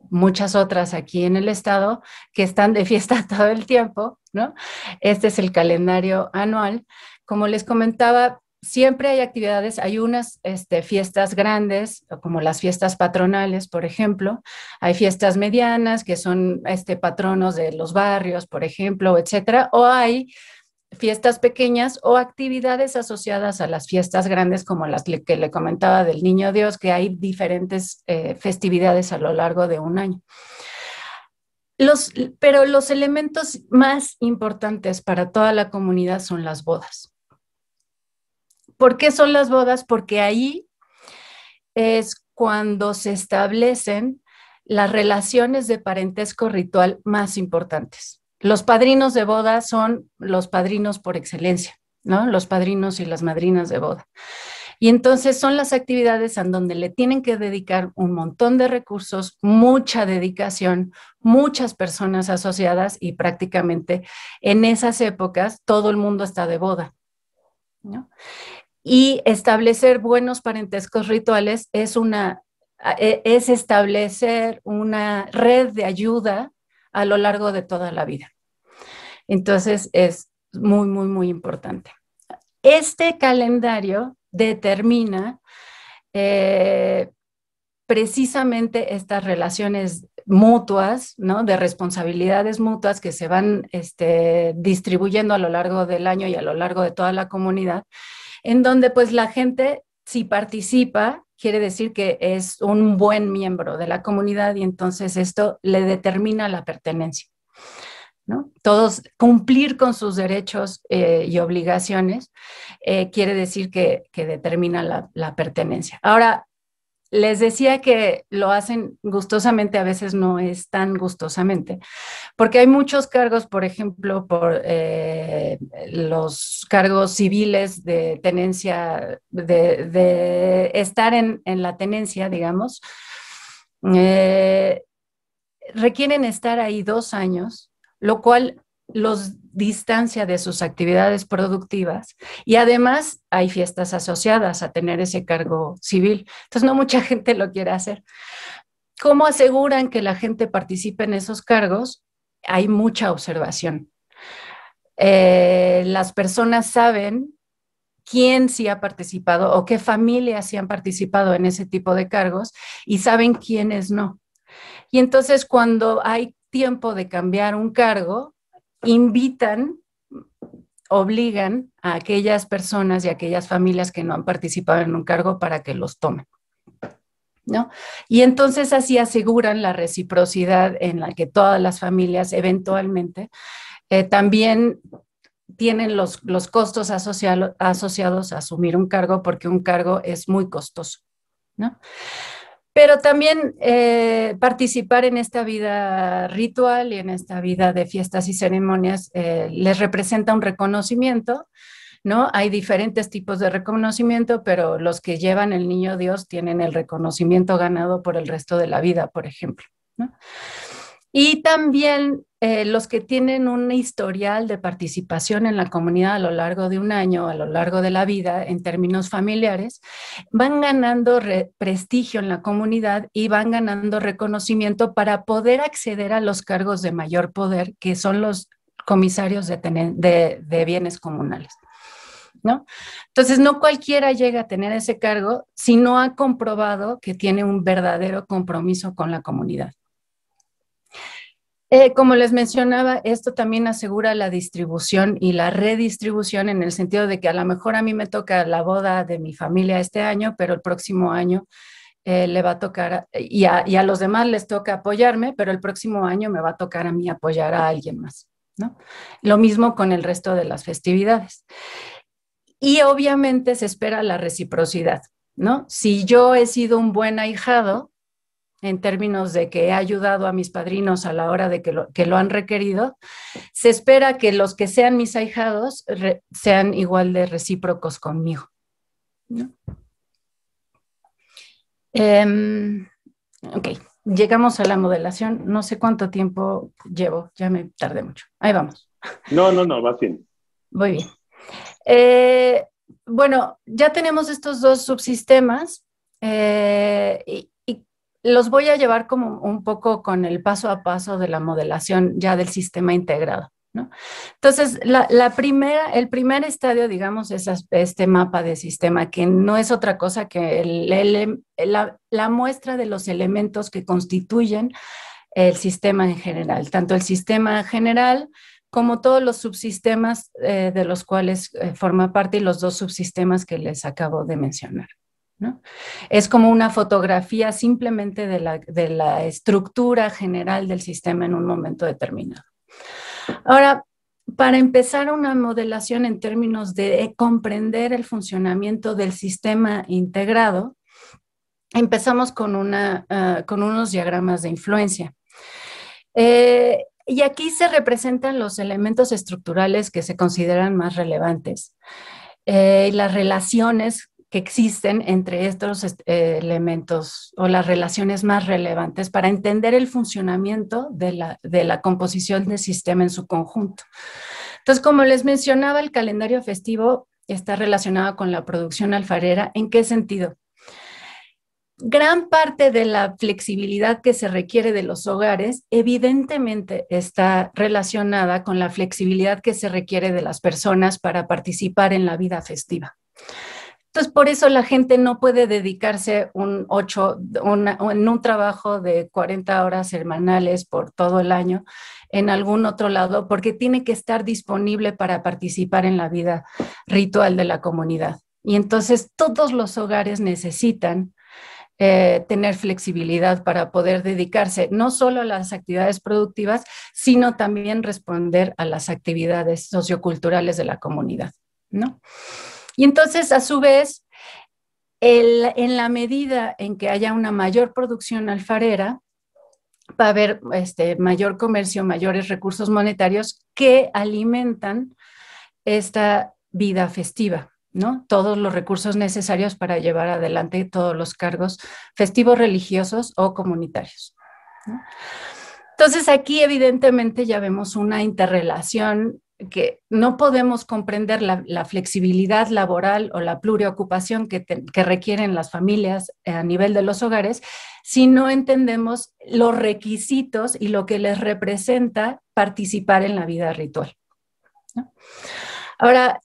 muchas otras aquí en el estado que están de fiesta todo el tiempo, ¿no? Este es el calendario anual. Como les comentaba, siempre hay actividades, hay unas fiestas grandes, como las fiestas patronales, por ejemplo, hay fiestas medianas que son patronos de los barrios, por ejemplo, etcétera, o hay fiestas pequeñas o actividades asociadas a las fiestas grandes, como las que le comentaba del Niño Dios, que hay diferentes festividades a lo largo de un año. Pero los elementos más importantes para toda la comunidad son las bodas. ¿Por qué son las bodas? Porque ahí es cuando se establecen las relaciones de parentesco ritual más importantes. Los padrinos de boda son los padrinos por excelencia, ¿no? Los padrinos y las madrinas de boda. Y entonces son las actividades en donde le tienen que dedicar un montón de recursos, mucha dedicación, muchas personas asociadas y prácticamente en esas épocas todo el mundo está de boda, ¿no? Y establecer buenos parentescos rituales es establecer una red de ayuda a lo largo de toda la vida. Entonces es muy, muy, muy importante. Este calendario determina precisamente estas relaciones mutuas, ¿no? De responsabilidades mutuas que se van distribuyendo a lo largo del año y a lo largo de toda la comunidad, en donde pues la gente, si participa, quiere decir que es un buen miembro de la comunidad y entonces esto le determina la pertenencia, ¿no? Todos cumplir con sus derechos y obligaciones quiere decir que determina la pertenencia. Ahora, les decía que lo hacen gustosamente, a veces no es tan gustosamente, porque hay muchos cargos, por ejemplo, por los cargos civiles de tenencia, de estar en la tenencia, digamos, requieren estar ahí 2 años, lo cual los distancia de sus actividades productivas y además hay fiestas asociadas a tener ese cargo civil. Entonces no mucha gente lo quiere hacer. ¿Cómo aseguran que la gente participe en esos cargos? Hay mucha observación. Las personas saben quién sí ha participado o qué familias sí han participado en ese tipo de cargos y saben quiénes no. Y entonces cuando hay tiempo de cambiar un cargo, obligan a aquellas personas y a aquellas familias que no han participado en un cargo para que los tomen, ¿no? Y entonces así aseguran la reciprocidad en la que todas las familias eventualmente también tienen los costos asociados a asumir un cargo, porque un cargo es muy costoso, ¿no? Pero también participar en esta vida ritual y en esta vida de fiestas y ceremonias les representa un reconocimiento, ¿no? Hay diferentes tipos de reconocimiento, pero los que llevan el niño Dios tienen el reconocimiento ganado por el resto de la vida, por ejemplo, ¿no? Y también los que tienen un historial de participación en la comunidad a lo largo de un año, a lo largo de la vida, en términos familiares, van ganando prestigio en la comunidad y van ganando reconocimiento para poder acceder a los cargos de mayor poder, que son los comisarios de bienes comunales, ¿no? Entonces, no cualquiera llega a tener ese cargo si no ha comprobado que tiene un verdadero compromiso con la comunidad. Como les mencionaba, esto también asegura la distribución y la redistribución, en el sentido de que a lo mejor a mí me toca la boda de mi familia este año, pero el próximo año le va a tocar, y a los demás les toca apoyarme, pero el próximo año me va a tocar a mí apoyar a alguien más, ¿no? Lo mismo con el resto de las festividades. Y obviamente se espera la reciprocidad, ¿no? Si yo he sido un buen ahijado, en términos de que he ayudado a mis padrinos a la hora de que lo han requerido, se espera que los que sean mis ahijados sean igual de recíprocos conmigo, ¿no? Ok, llegamos a la modelación. No sé cuánto tiempo llevo, ya me tardé mucho. Ahí vamos. No, va bien. Muy bien. Bueno, ya tenemos estos dos subsistemas y los voy a llevar como un poco con el paso a paso de la modelación ya del sistema integrado, ¿no? Entonces, el primer estadio, digamos, es este mapa de sistema, que no es otra cosa que la muestra de los elementos que constituyen el sistema en general, tanto el sistema general como todos los subsistemas de los cuales forma parte, y los dos subsistemas que les acabo de mencionar, ¿no? Es como una fotografía simplemente de la estructura general del sistema en un momento determinado. Ahora, para empezar una modelación en términos de comprender el funcionamiento del sistema integrado, empezamos con unos diagramas de influencia. Y aquí se representan los elementos estructurales que se consideran más relevantes, las relaciones que existen entre estos elementos, o las relaciones más relevantes para entender el funcionamiento de la composición del sistema en su conjunto. Entonces, como les mencionaba, el calendario festivo está relacionado con la producción alfarera. ¿En qué sentido? Gran parte de la flexibilidad que se requiere de los hogares evidentemente está relacionada con la flexibilidad que se requiere de las personas para participar en la vida festiva. Entonces, por eso la gente no puede dedicarse en un trabajo de 40 horas semanales por todo el año en algún otro lado, porque tiene que estar disponible para participar en la vida ritual de la comunidad. Y entonces todos los hogares necesitan tener flexibilidad para poder dedicarse no solo a las actividades productivas, sino también responder a las actividades socioculturales de la comunidad, ¿no? Y entonces, a su vez, en la medida en que haya una mayor producción alfarera, va a haber mayor comercio, mayores recursos monetarios que alimentan esta vida festiva, ¿no? Todos los recursos necesarios para llevar adelante todos los cargos festivos, religiosos o comunitarios, ¿no? Entonces, aquí evidentemente ya vemos una interrelación que no podemos comprender la flexibilidad laboral o la pluriocupación que requieren las familias a nivel de los hogares si no entendemos los requisitos y lo que les representa participar en la vida ritual, ¿no? Ahora,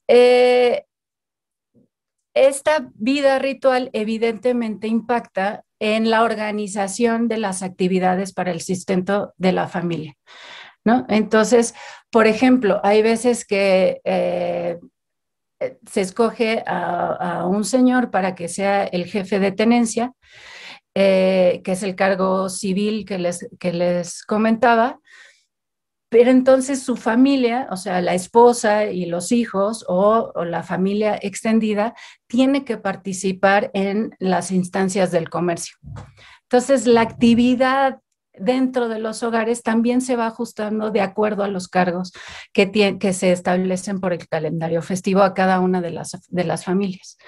esta vida ritual evidentemente impacta en la organización de las actividades para el sustento de la familia, ¿no? Entonces, por ejemplo, hay veces que se escoge a un señor para que sea el jefe de tenencia, que es el cargo civil que les comentaba, pero entonces su familia, o sea, la esposa y los hijos o la familia extendida, tiene que participar en las instancias del comercio. Entonces, la actividad dentro de los hogares también se va ajustando de acuerdo a los cargos que se establecen por el calendario festivo a cada una de las familias,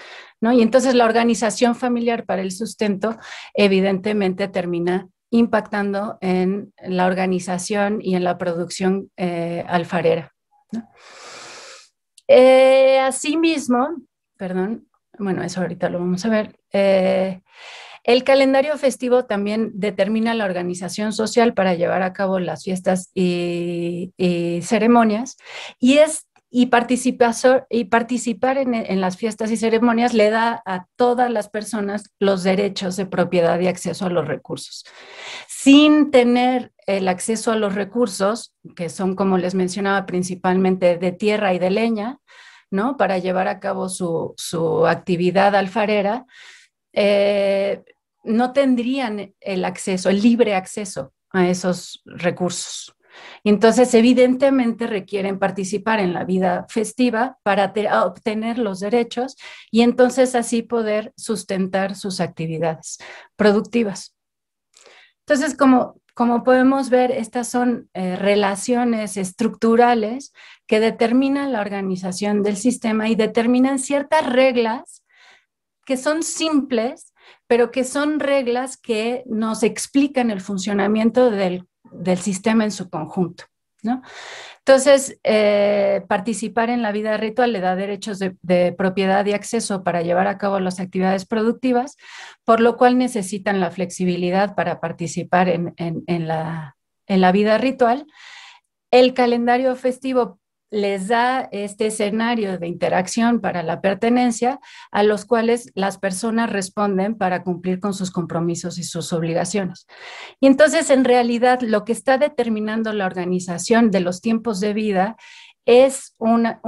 ¿no? Y entonces la organización familiar para el sustento evidentemente termina impactando en la organización y en la producción alfarera, ¿no? Asimismo, perdón, bueno, eso ahorita lo vamos a ver. El calendario festivo también determina la organización social para llevar a cabo las fiestas y ceremonias y participar en las fiestas y ceremonias le da a todas las personas los derechos de propiedad y acceso a los recursos. Sin tener el acceso a los recursos, que son, como les mencionaba, principalmente de tierra y de leña, ¿no? Para llevar a cabo su actividad alfarera, no tendrían el acceso, el libre acceso a esos recursos. Y entonces, evidentemente, requieren participar en la vida festiva para obtener los derechos y entonces así poder sustentar sus actividades productivas. Entonces, como podemos ver, estas son relaciones estructurales que determinan la organización del sistema y determinan ciertas reglas que son simples, pero que son reglas que nos explican el funcionamiento del sistema en su conjunto, ¿no? Entonces, participar en la vida ritual le da derechos de propiedad y acceso para llevar a cabo las actividades productivas, por lo cual necesitan la flexibilidad para participar en la vida ritual. El calendario festivo les da este escenario de interacción para la pertenencia a los cuales las personas responden para cumplir con sus compromisos y sus obligaciones. Y entonces, en realidad, lo que está determinando la organización de los tiempos de vida es una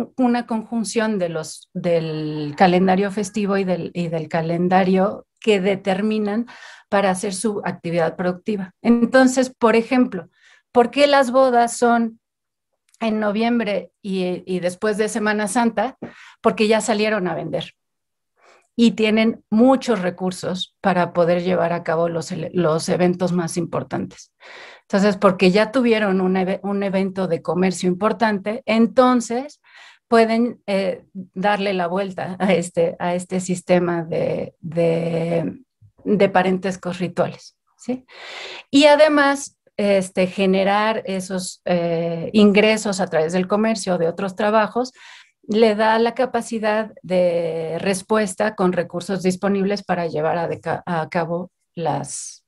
conjunción del calendario festivo y del calendario que determinan para hacer su actividad productiva. Entonces, por ejemplo, ¿por qué las bodas son en noviembre y después de Semana Santa? Porque ya salieron a vender y tienen muchos recursos para poder llevar a cabo los eventos más importantes. Entonces, porque ya tuvieron un evento de comercio importante, entonces pueden darle la vuelta a este sistema de parentescos rituales, ¿sí? Y además, generar esos ingresos a través del comercio o de otros trabajos le da la capacidad de respuesta con recursos disponibles para llevar a cabo las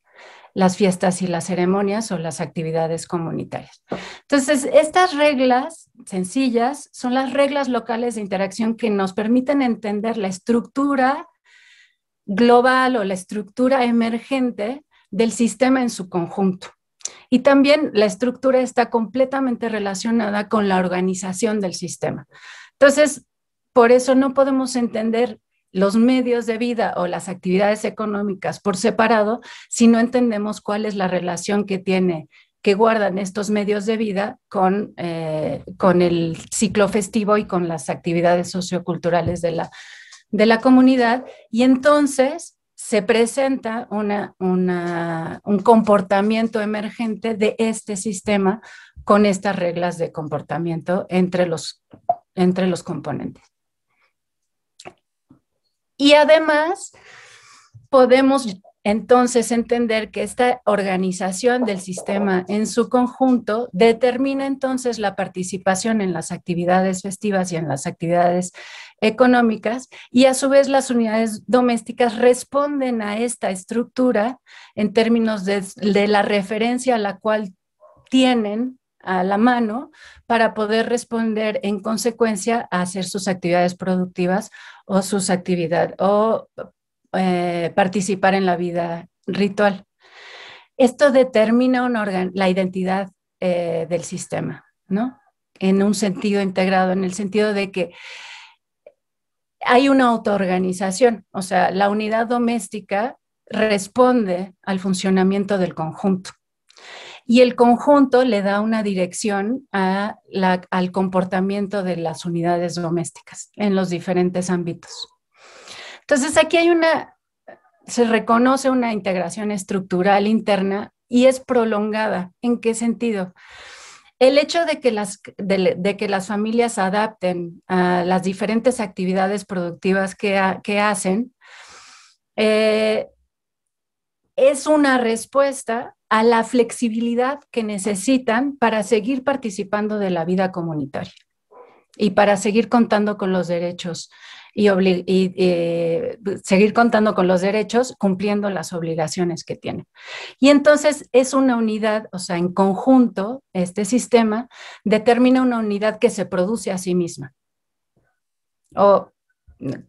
fiestas y las ceremonias o las actividades comunitarias. Entonces, estas reglas sencillas son las reglas locales de interacción que nos permiten entender la estructura global o la estructura emergente del sistema en su conjunto. Y también la estructura está completamente relacionada con la organización del sistema. Entonces, por eso no podemos entender los medios de vida o las actividades económicas por separado si no entendemos cuál es la relación que guardan estos medios de vida con el ciclo festivo y con las actividades socioculturales de la comunidad. Y entonces se presenta un comportamiento emergente de este sistema con estas reglas de comportamiento entre los componentes. Y además podemos entonces entender que esta organización del sistema en su conjunto determina entonces la participación en las actividades festivas y en las actividades económicas, y a su vez las unidades domésticas responden a esta estructura en términos de la referencia a la cual tienen a la mano para poder responder en consecuencia a hacer sus actividades productivas o sus actividades o participar en la vida ritual. Esto determina la identidad del sistema, ¿no? En un sentido integrado, en el sentido de que hay una autoorganización, o sea, la unidad doméstica responde al funcionamiento del conjunto. Y el conjunto le da una dirección al comportamiento de las unidades domésticas en los diferentes ámbitos. Entonces, aquí se reconoce una integración estructural interna y es prolongada. ¿En qué sentido? El hecho de que las familias adapten a las diferentes actividades productivas que hacen es una respuesta a la flexibilidad que necesitan para seguir participando de la vida comunitaria y para seguir contando con los derechos y seguir contando con los derechos cumpliendo las obligaciones que tienen. Y entonces es una unidad, o sea, en conjunto, este sistema determina una unidad que se produce a sí misma o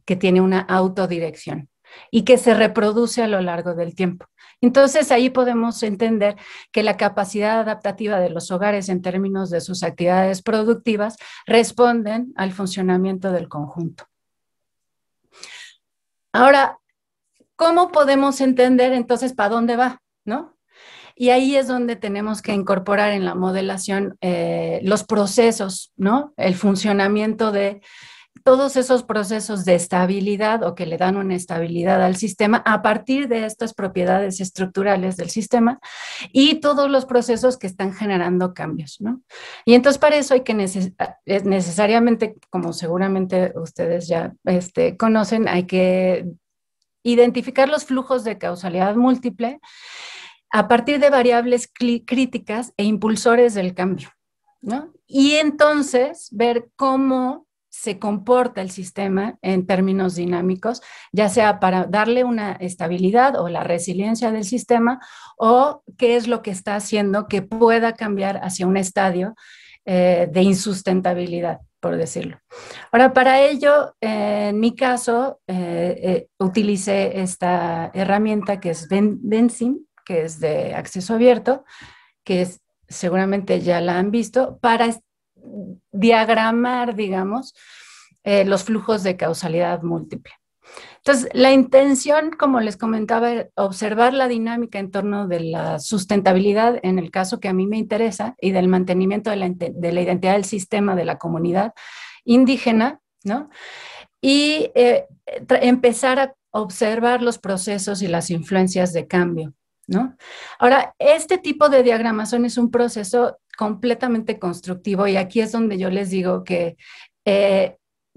que tiene una autodirección y que se reproduce a lo largo del tiempo. Entonces ahí podemos entender que la capacidad adaptativa de los hogares en términos de sus actividades productivas responden al funcionamiento del conjunto. Ahora, ¿cómo podemos entender entonces para dónde va, no? Y ahí es donde tenemos que incorporar en la modelación los procesos, ¿no? El funcionamiento de todos esos procesos de estabilidad o que le dan una estabilidad al sistema a partir de estas propiedades estructurales del sistema y todos los procesos que están generando cambios, ¿no? Y entonces para eso hay que necesariamente, como seguramente ustedes ya conocen, hay que identificar los flujos de causalidad múltiple a partir de variables críticas e impulsores del cambio, ¿no? Y entonces ver cómo se comporta el sistema en términos dinámicos, ya sea para darle una estabilidad o la resiliencia del sistema, o qué es lo que está haciendo que pueda cambiar hacia un estadio de insustentabilidad, por decirlo. Ahora, para ello, en mi caso, utilicé esta herramienta que es Vensim, que es de acceso abierto, que seguramente ya la han visto, para diagramar, digamos, los flujos de causalidad múltiple. Entonces, la intención, como les comentaba, es observar la dinámica en torno de la sustentabilidad, en el caso que a mí me interesa, y del mantenimiento de la identidad del sistema de la comunidad indígena, ¿no? Y empezar a observar los procesos y las influencias de cambio, ¿no? Ahora, este tipo de diagramación es un proceso completamente constructivo y aquí es donde yo les digo que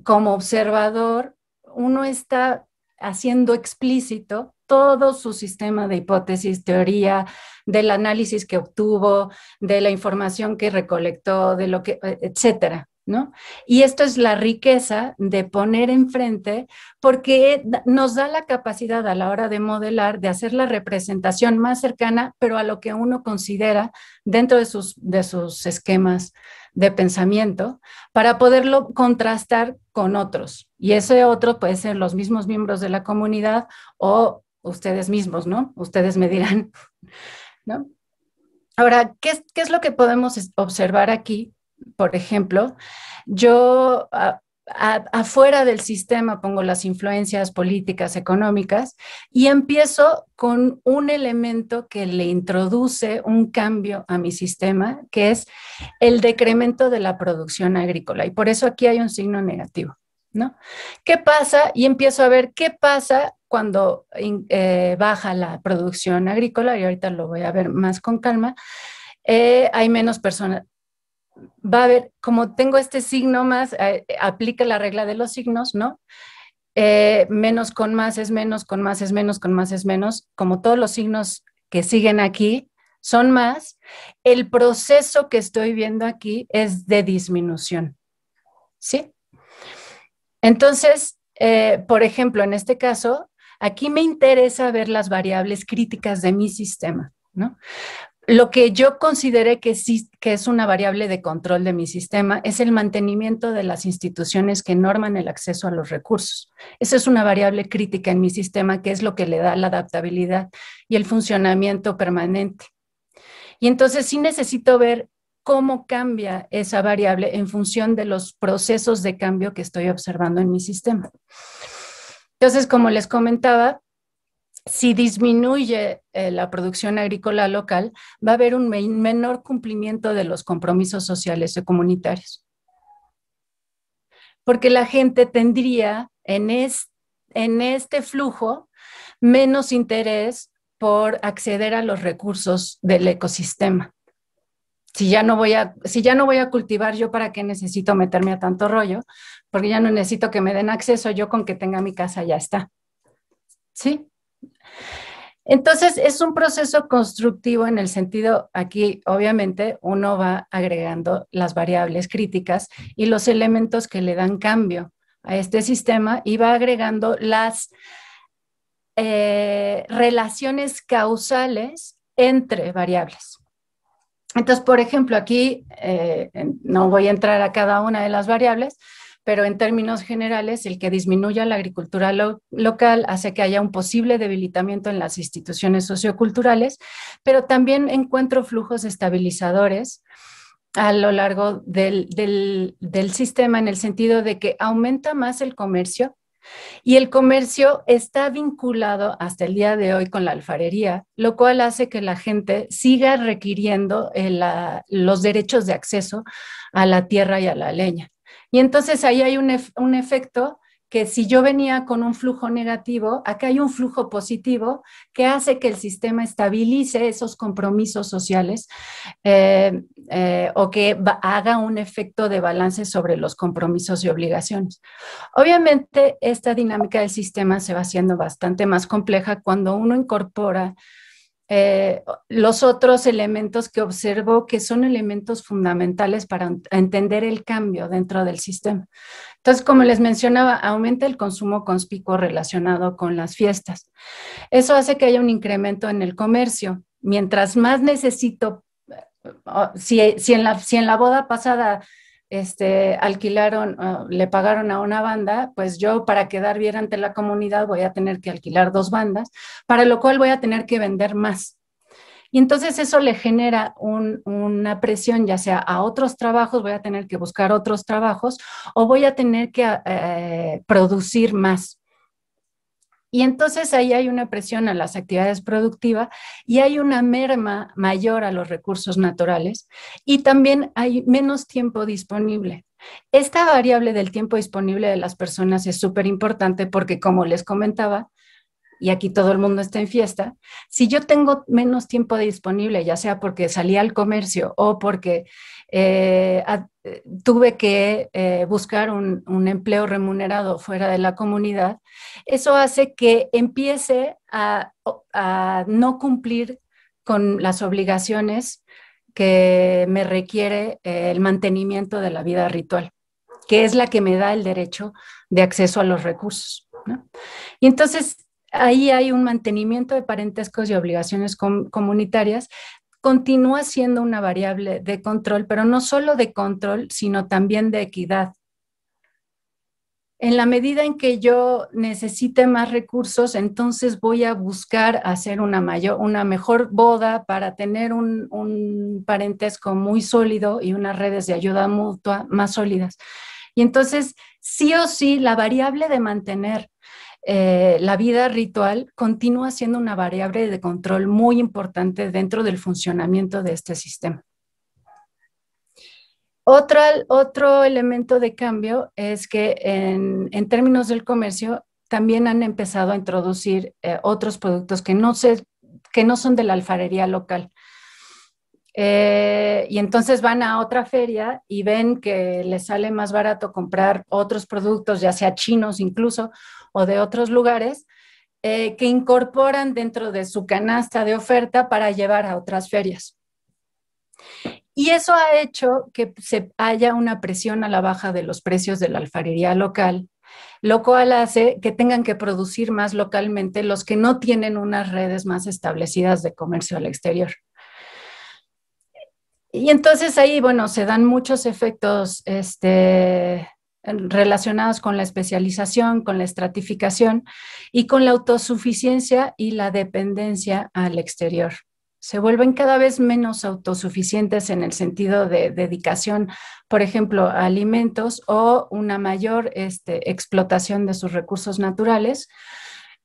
como observador uno está haciendo explícito todo su sistema de hipótesis, teoría, del análisis que obtuvo, de la información que recolectó, de lo que, etcétera, ¿no? Y esto es la riqueza de poner enfrente, porque nos da la capacidad a la hora de modelar, de hacer la representación más cercana, pero a lo que uno considera dentro de sus esquemas de pensamiento, para poderlo contrastar con otros. Y ese otro puede ser los mismos miembros de la comunidad o ustedes mismos, ¿no? Ustedes me dirán, ¿no? Ahora, ¿qué es lo que podemos observar aquí? Por ejemplo, yo afuera del sistema pongo las influencias políticas, económicas, y empiezo con un elemento que le introduce un cambio a mi sistema, que es el decremento de la producción agrícola. Y por eso aquí hay un signo negativo, ¿no? ¿Qué pasa? Y empiezo a ver qué pasa cuando baja la producción agrícola, y ahorita lo voy a ver más con calma. Hay menos personas. Va a haber, como tengo este signo más, aplica la regla de los signos, ¿no? menos con más es menos, con más es menos, con más es menos, como todos los signos que siguen aquí son más, el proceso que estoy viendo aquí es de disminución, ¿sí? Entonces, por ejemplo, en este caso, aquí me interesa ver las variables críticas de mi sistema, ¿no? Lo que yo consideré que sí, que es una variable de control de mi sistema, es el mantenimiento de las instituciones que norman el acceso a los recursos. Esa es una variable crítica en mi sistema, que es lo que le da la adaptabilidad y el funcionamiento permanente. Y entonces sí necesito ver cómo cambia esa variable en función de los procesos de cambio que estoy observando en mi sistema. Entonces, como les comentaba, si disminuye la producción agrícola local, va a haber un menor cumplimiento de los compromisos sociales y comunitarios. Porque la gente tendría en este flujo menos interés por acceder a los recursos del ecosistema. Si ya no voy a cultivar, ¿yo para qué necesito meterme a tanto rollo? Porque ya no necesito que me den acceso, yo con que tenga mi casa ya está. ¿Sí? Entonces, es un proceso constructivo en el sentido, aquí obviamente uno va agregando las variables críticas y los elementos que le dan cambio a este sistema y va agregando las relaciones causales entre variables. Entonces, por ejemplo, aquí no voy a entrar a cada una de las variables, pero en términos generales, el que disminuya la agricultura local hace que haya un posible debilitamiento en las instituciones socioculturales, pero también encuentro flujos estabilizadores a lo largo del sistema en el sentido de que aumenta más el comercio, y el comercio está vinculado hasta el día de hoy con la alfarería, lo cual hace que la gente siga requiriendo los derechos de acceso a la tierra y a la leña. Y entonces ahí hay un efecto que si yo venía con un flujo negativo, acá hay un flujo positivo que hace que el sistema estabilice esos compromisos sociales o que haga un efecto de balance sobre los compromisos y obligaciones. Obviamente, esta dinámica del sistema se va haciendo bastante más compleja cuando uno incorpora los otros elementos que observo que son elementos fundamentales para entender el cambio dentro del sistema. Entonces, como les mencionaba, aumenta el consumo conspicuo relacionado con las fiestas. Eso hace que haya un incremento en el comercio. Mientras más necesito, si en la boda pasada alquilaron, le pagaron a una banda, pues yo para quedar bien ante la comunidad voy a tener que alquilar 2 bandas, para lo cual voy a tener que vender más. Y entonces eso le genera una presión, ya sea a otros trabajos, voy a tener que buscar otros trabajos o voy a tener que producir más. Y entonces ahí hay una presión a las actividades productivas y hay una merma mayor a los recursos naturales y también hay menos tiempo disponible. Esta variable del tiempo disponible de las personas es súper importante porque, como les comentaba, y aquí todo el mundo está en fiesta, si yo tengo menos tiempo disponible, ya sea porque salí al comercio o porque tuve que buscar un empleo remunerado fuera de la comunidad, eso hace que empiece a no cumplir con las obligaciones que me requiere el mantenimiento de la vida ritual, que es la que me da el derecho de acceso a los recursos, ¿no? Y entonces ahí hay un mantenimiento de parentescos y obligaciones comunitarias. Continúa siendo una variable de control, pero no solo de control, sino también de equidad. En la medida en que yo necesite más recursos, entonces voy a buscar hacer una mejor boda para tener un parentesco muy sólido y unas redes de ayuda mutua más sólidas. Y entonces, sí o sí, la variable de mantener la vida ritual continúa siendo una variable de control muy importante dentro del funcionamiento de este sistema. Otro elemento de cambio es que en términos del comercio también han empezado a introducir otros productos que no son de la alfarería local. Y entonces van a otra feria y ven que les sale más barato comprar otros productos, ya sea chinos incluso, o de otros lugares que incorporan dentro de su canasta de oferta para llevar a otras ferias. Y eso ha hecho que haya una presión a la baja de los precios de la alfarería local, lo cual hace que tengan que producir más localmente los que no tienen unas redes más establecidas de comercio al exterior. Y entonces ahí, bueno, se dan muchos efectos relacionados con la especialización, con la estratificación y con la autosuficiencia y la dependencia al exterior. Se vuelven cada vez menos autosuficientes en el sentido de dedicación, por ejemplo, a alimentos o una mayor explotación de sus recursos naturales,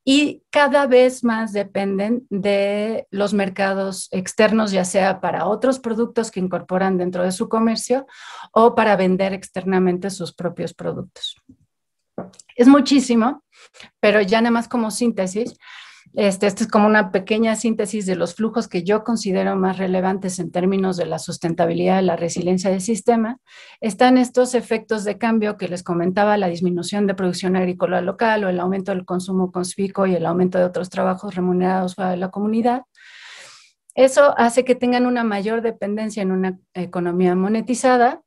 y cada vez más dependen de los mercados externos, ya sea para otros productos que incorporan dentro de su comercio o para vender externamente sus propios productos. Es muchísimo, pero ya nada más como síntesis. Esto es como una pequeña síntesis de los flujos que yo considero más relevantes en términos de la sustentabilidad y la resiliencia del sistema. Están estos efectos de cambio que les comentaba, la disminución de producción agrícola local o el aumento del consumo conspicuo y el aumento de otros trabajos remunerados para la comunidad. Eso hace que tengan una mayor dependencia en una economía monetizada,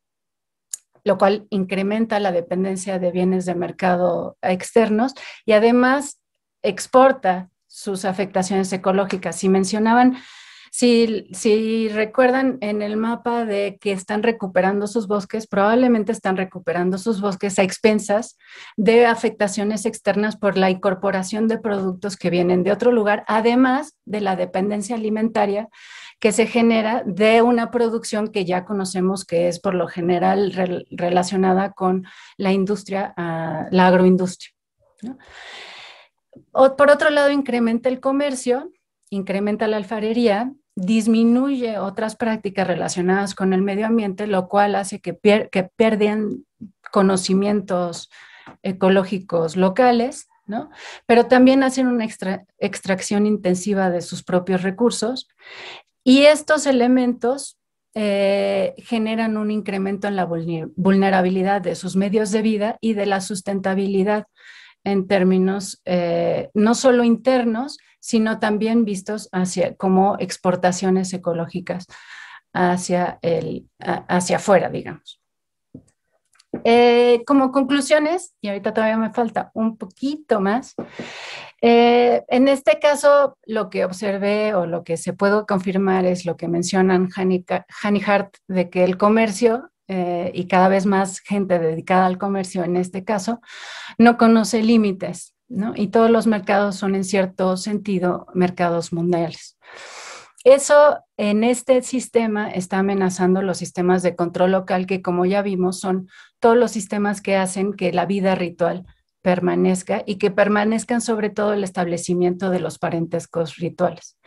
lo cual incrementa la dependencia de bienes de mercado externos y además exporta sus afectaciones ecológicas. Si recuerdan en el mapa de que están recuperando sus bosques, probablemente están recuperando sus bosques a expensas de afectaciones externas por la incorporación de productos que vienen de otro lugar, además de la dependencia alimentaria que se genera de una producción que ya conocemos que es por lo general relacionada con la industria, la agroindustria, ¿no? Por otro lado, incrementa el comercio, incrementa la alfarería, disminuye otras prácticas relacionadas con el medio ambiente, lo cual hace que pierdan conocimientos ecológicos locales, ¿no? Pero también hacen una extracción intensiva de sus propios recursos, y estos elementos generan un incremento en la vulnerabilidad de sus medios de vida y de la sustentabilidad en términos no solo internos, sino también vistos como exportaciones ecológicas hacia afuera, digamos. Como conclusiones, y ahorita todavía me falta un poquito más, en este caso lo que observé o lo que se puede confirmar es lo que mencionan Hani Hart, de que el comercio y cada vez más gente dedicada al comercio en este caso no conoce límites, ¿no? Y todos los mercados son en cierto sentido mercados mundiales. Eso en este sistema está amenazando los sistemas de control local que, como ya vimos, son todos los sistemas que hacen que la vida ritual permanezca y que permanezcan sobre todo el establecimiento de los parentescos rituales.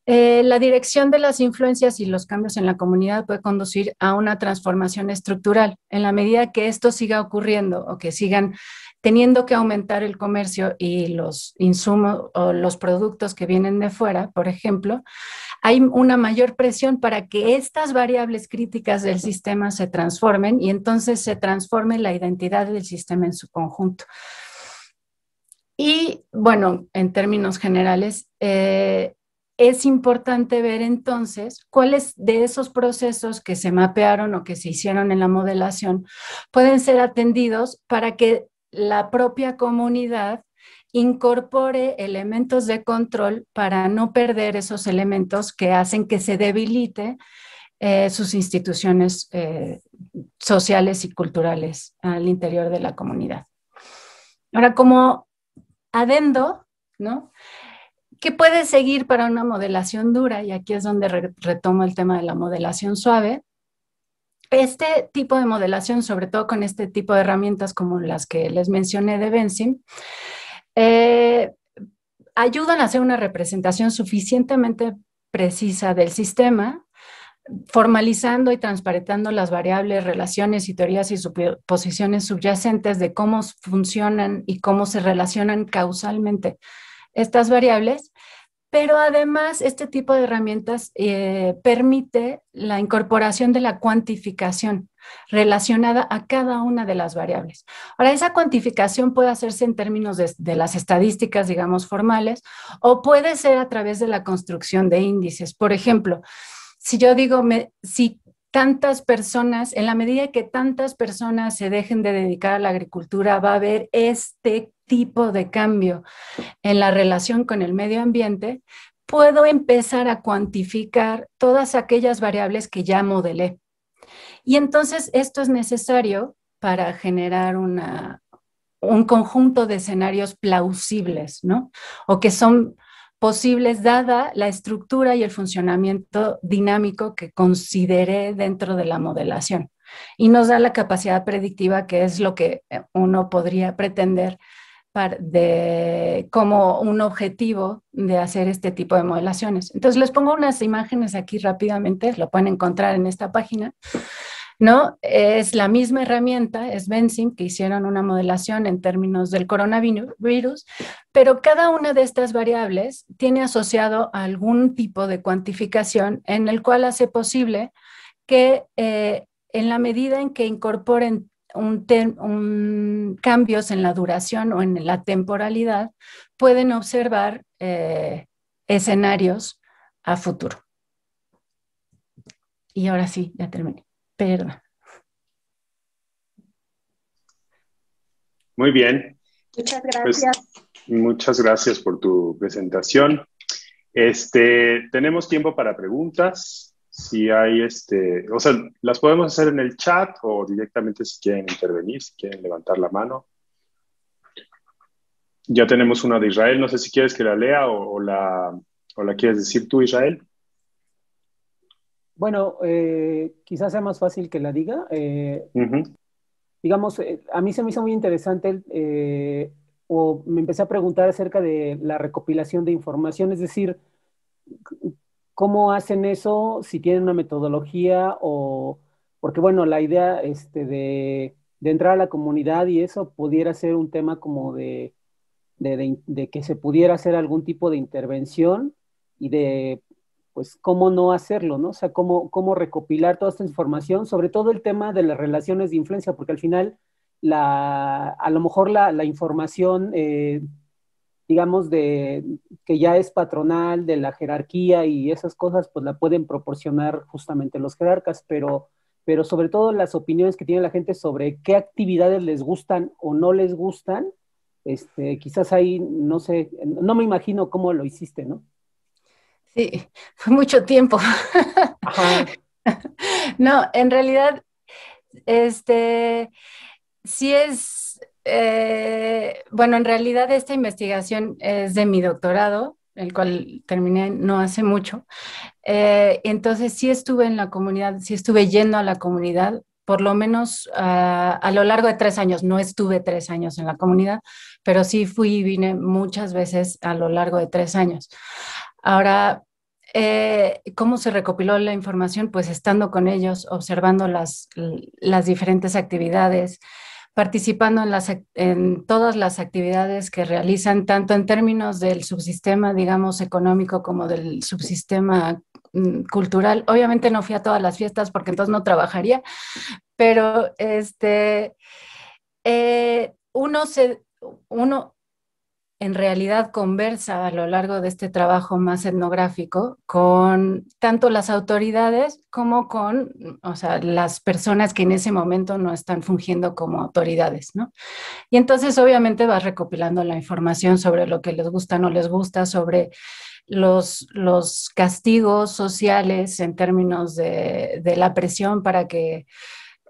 La dirección de las influencias y los cambios en la comunidad puede conducir a una transformación estructural. En la medida que esto siga ocurriendo o que sigan teniendo que aumentar el comercio y los insumos o los productos que vienen de fuera, por ejemplo, hay una mayor presión para que estas variables críticas del sistema se transformen y entonces se transforme la identidad del sistema en su conjunto. Y bueno, en términos generales, es importante ver entonces cuáles de esos procesos que se mapearon o que se hicieron en la modelación pueden ser atendidos para que la propia comunidad incorpore elementos de control para no perder esos elementos que hacen que se debilite sus instituciones sociales y culturales al interior de la comunidad. Ahora, como adendo, ¿no? ¿Qué puede seguir para una modelación dura? Y aquí es donde retomo el tema de la modelación suave. Este tipo de modelación, sobre todo con este tipo de herramientas como las que les mencioné de Vensim, ayudan a hacer una representación suficientemente precisa del sistema, formalizando y transparentando las variables, relaciones y teorías y suposiciones subyacentes de cómo funcionan y cómo se relacionan causalmente estas variables, pero además este tipo de herramientas permite la incorporación de la cuantificación relacionada a cada una de las variables. Ahora, esa cuantificación puede hacerse en términos de las estadísticas, digamos, formales, o puede ser a través de la construcción de índices. Por ejemplo, si yo digo, si tantas personas, en la medida que tantas personas se dejen de dedicar a la agricultura, va a haber este tipo de cambio en la relación con el medio ambiente, puedo empezar a cuantificar todas aquellas variables que ya modelé. Y entonces esto es necesario para generar un conjunto de escenarios plausibles, ¿no? O que son posibles dada la estructura y el funcionamiento dinámico que consideré dentro de la modelación. Y nos da la capacidad predictiva, que es lo que uno podría pretender como un objetivo de hacer este tipo de modelaciones. Entonces les pongo unas imágenes aquí rápidamente, lo pueden encontrar en esta página, ¿no? Es la misma herramienta, es Vensim, que hicieron una modelación en términos del coronavirus, pero cada una de estas variables tiene asociado algún tipo de cuantificación en el cual hace posible que en la medida en que incorporen cambios en la duración o en la temporalidad, pueden observar escenarios a futuro. Y ahora sí, ya terminé. Perdón. Muy bien. Muchas gracias. Pues, muchas gracias por tu presentación. Tenemos tiempo para preguntas. Si hay, o sea, las podemos hacer en el chat o directamente si quieren intervenir, si quieren levantar la mano. Ya tenemos una de Israel. No sé si quieres que la lea o la quieres decir tú, Israel. Bueno, quizás sea más fácil que la diga. Digamos, a mí se me hizo muy interesante o me empecé a preguntar acerca de la recopilación de información, es decir, ¿cómo hacen eso? Si tienen una metodología o... Porque, bueno, la idea de entrar a la comunidad y eso pudiera ser un tema como de que se pudiera hacer algún tipo de intervención y de, pues, cómo no hacerlo, ¿no? O sea, cómo recopilar toda esta información, sobre todo el tema de las relaciones de influencia, porque al final, a lo mejor la información, digamos, que ya es patronal, de la jerarquía y esas cosas, pues la pueden proporcionar justamente los jerarcas, pero sobre todo las opiniones que tiene la gente sobre qué actividades les gustan o no les gustan, quizás ahí, no sé, no me imagino cómo lo hiciste, ¿no? Sí, fue mucho tiempo. Ajá. No, en realidad, sí es, bueno, en realidad esta investigación es de mi doctorado, el cual terminé no hace mucho. Entonces sí estuve en la comunidad, sí estuve yendo a la comunidad, por lo menos a lo largo de 3 años. No estuve 3 años en la comunidad, pero sí fui y vine muchas veces a lo largo de 3 años. Ahora, ¿cómo se recopiló la información? Pues estando con ellos, observando las diferentes actividades, participando en todas las actividades que realizan, tanto en términos del subsistema, digamos, económico, como del subsistema cultural. Obviamente no fui a todas las fiestas porque entonces no trabajaría, pero uno en realidad conversa a lo largo de este trabajo más etnográfico con tanto las autoridades como con, o sea, las personas que en ese momento no están fungiendo como autoridades, ¿no? Y entonces obviamente vas recopilando la información sobre lo que les gusta, no les gusta, sobre los castigos sociales en términos de la presión para que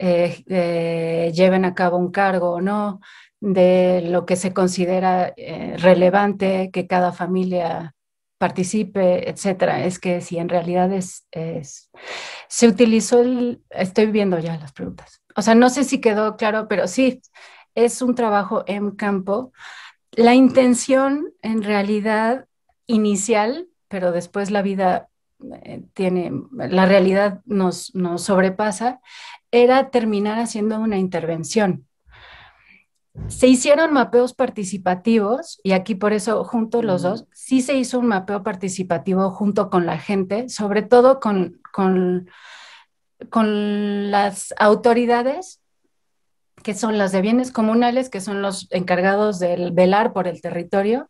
lleven a cabo un cargo o no, de lo que se considera relevante que cada familia participe, etcétera. Es que si en realidad se utilizó estoy viendo ya las preguntas. O sea, no sé si quedó claro, pero sí, es un trabajo en campo. La intención en realidad inicial, pero después la vida la realidad nos sobrepasa, era terminar haciendo una intervención. Se hicieron mapeos participativos y aquí por eso junto los dos, sí se hizo un mapeo participativo junto con la gente, sobre todo con las autoridades que son las de bienes comunales, que son los encargados de velar por el territorio,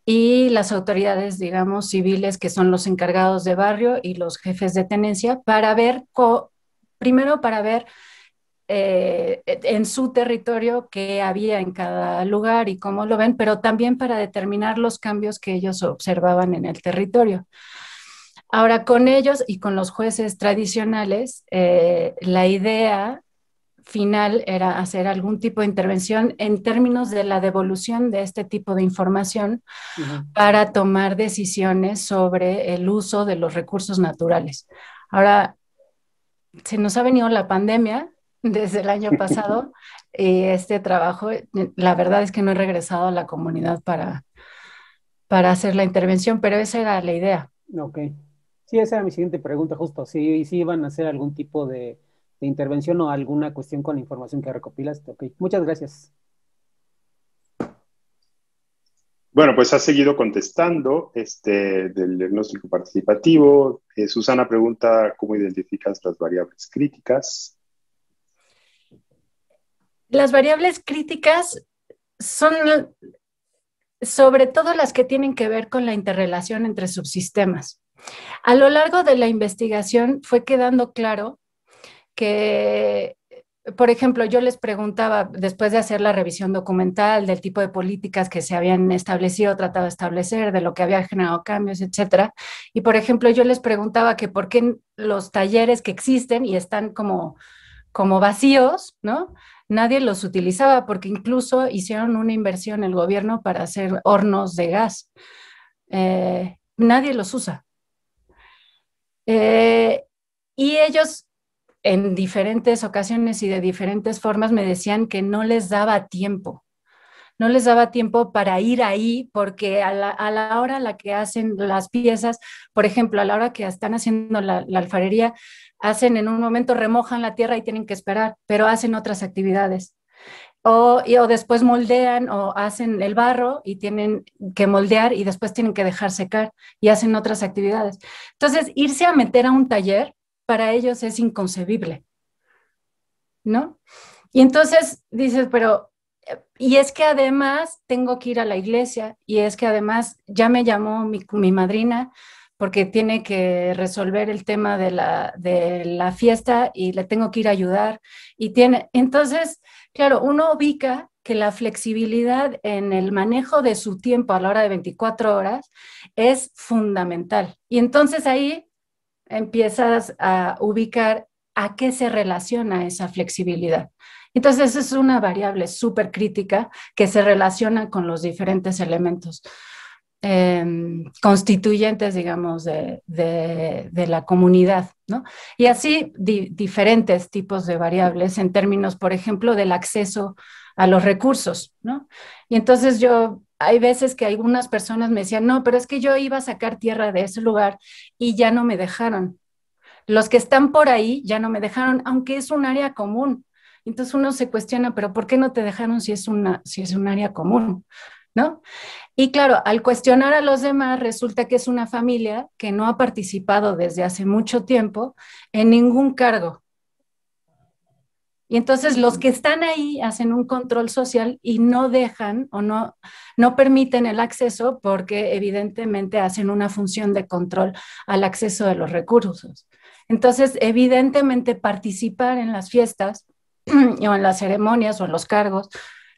y las autoridades, digamos, civiles, que son los encargados de barrio y los jefes de tenencia, para ver, primero para ver en su territorio qué había en cada lugar y cómo lo ven, pero también para determinar los cambios que ellos observaban en el territorio. Ahora, con ellos y con los jueces tradicionales, la idea final era hacer algún tipo de intervención en términos de la devolución de este tipo de información para tomar decisiones sobre el uso de los recursos naturales. Ahora, se nos ha venido la pandemia desde el año pasado y este trabajo, la verdad es que no he regresado a la comunidad para hacer la intervención, pero esa era la idea. Ok. Sí, esa era mi siguiente pregunta, justo. Si iban a hacer algún tipo de intervención o alguna cuestión con la información que recopilaste. Ok, muchas gracias. Bueno, pues has seguido contestando del diagnóstico participativo. Susana pregunta, ¿cómo identificas las variables críticas? Las variables críticas son sobre todo las que tienen que ver con la interrelación entre subsistemas. A lo largo de la investigación fue quedando claro que, por ejemplo, yo les preguntaba, después de hacer la revisión documental del tipo de políticas que se habían establecido, tratado de establecer, de lo que había generado cambios, etcétera, y por ejemplo, yo les preguntaba que por qué los talleres que existen y están como vacíos, ¿no? Nadie los utilizaba porque incluso hicieron una inversión el gobierno para hacer hornos de gas. Nadie los usa. Y ellos en diferentes ocasiones y de diferentes formas me decían que no les daba tiempo. No les daba tiempo para ir ahí porque a la hora a la que hacen las piezas, por ejemplo, a la hora que están haciendo la alfarería, hacen en un momento, remojan la tierra y tienen que esperar, pero hacen otras actividades. O después moldean o hacen el barro y tienen que moldear y después tienen que dejar secar y hacen otras actividades. Entonces, irse a meter a un taller para ellos es inconcebible, ¿no? Y entonces dices, pero, y es que además tengo que ir a la iglesia y es que además ya me llamó mi madrina porque tiene que resolver el tema de la fiesta y le tengo que ir a ayudar. Entonces, claro, uno ubica que la flexibilidad en el manejo de su tiempo a la hora de 24 horas es fundamental. Y entonces ahí empiezas a ubicar a qué se relaciona esa flexibilidad. Entonces es una variable súper crítica que se relaciona con los diferentes elementos constituyentes, digamos, de la comunidad, ¿no? Y así diferentes tipos de variables en términos, por ejemplo, del acceso a los recursos, ¿no? Y entonces hay veces que algunas personas me decían, no, pero es que yo iba a sacar tierra de ese lugar y ya no me dejaron. Los que están por ahí ya no me dejaron, aunque es un área común. Entonces uno se cuestiona, pero ¿por qué no te dejaron si es un área común? ¿No? Y claro, al cuestionar a los demás, resulta que es una familia que no ha participado desde hace mucho tiempo en ningún cargo. Y entonces los que están ahí hacen un control social y no dejan o no permiten el acceso porque evidentemente hacen una función de control al acceso de los recursos. Entonces, evidentemente participar en las fiestas o en las ceremonias o en los cargos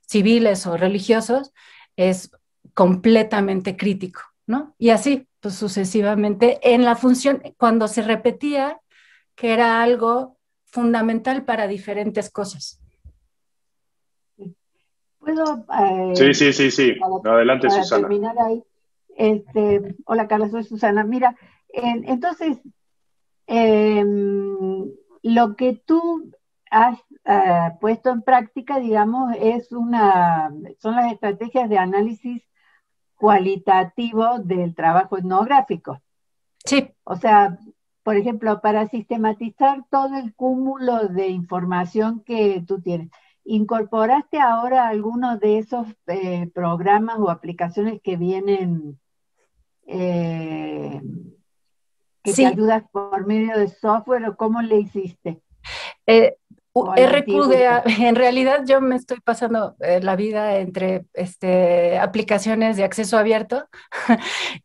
civiles o religiosos es completamente crítico, ¿no? Y así, pues sucesivamente, en la función, cuando se repetía que era algo fundamental para diferentes cosas. ¿Puedo? Sí. Adelante, para Susana. Terminar ahí. Hola, Carla, soy Susana. Mira, entonces, lo que tú has puesto en práctica, digamos, son las estrategias de análisis cualitativo del trabajo etnográfico. Sí. O sea, por ejemplo, para sistematizar todo el cúmulo de información que tú tienes. ¿incorporaste ahora alguno de esos programas o aplicaciones que vienen, que te Sí, ayudas por medio de software o cómo le hiciste? eh, ¿O a la RQDA, antigüita? en realidad yo me estoy pasando la vida entre aplicaciones de acceso abierto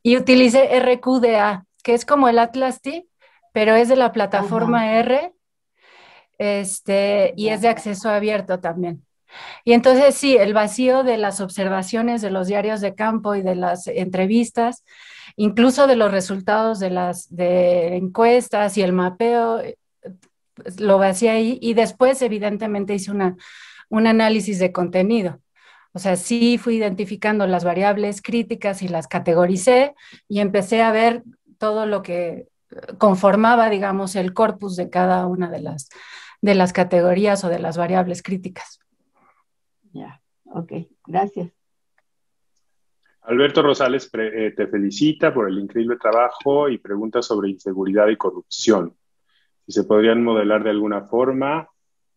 y utilicé RQDA, que es como el Atlas T, pero es de la Ajá, plataforma R, y es ya, de acceso abierto también. Y entonces sí, el vacío de las observaciones de los diarios de campo y de las entrevistas, incluso de los resultados de las de encuestas y el mapeo, pues, lo vacié ahí y después evidentemente hice un análisis de contenido. O sea, sí fui identificando las variables críticas y las categoricé y empecé a ver todo lo que conformaba, digamos, el corpus de cada una de las categorías o de las variables críticas. ya. Ok, gracias. Alberto Rosales te felicita por el increíble trabajo y pregunta sobre inseguridad y corrupción. Si se podrían modelar de alguna forma,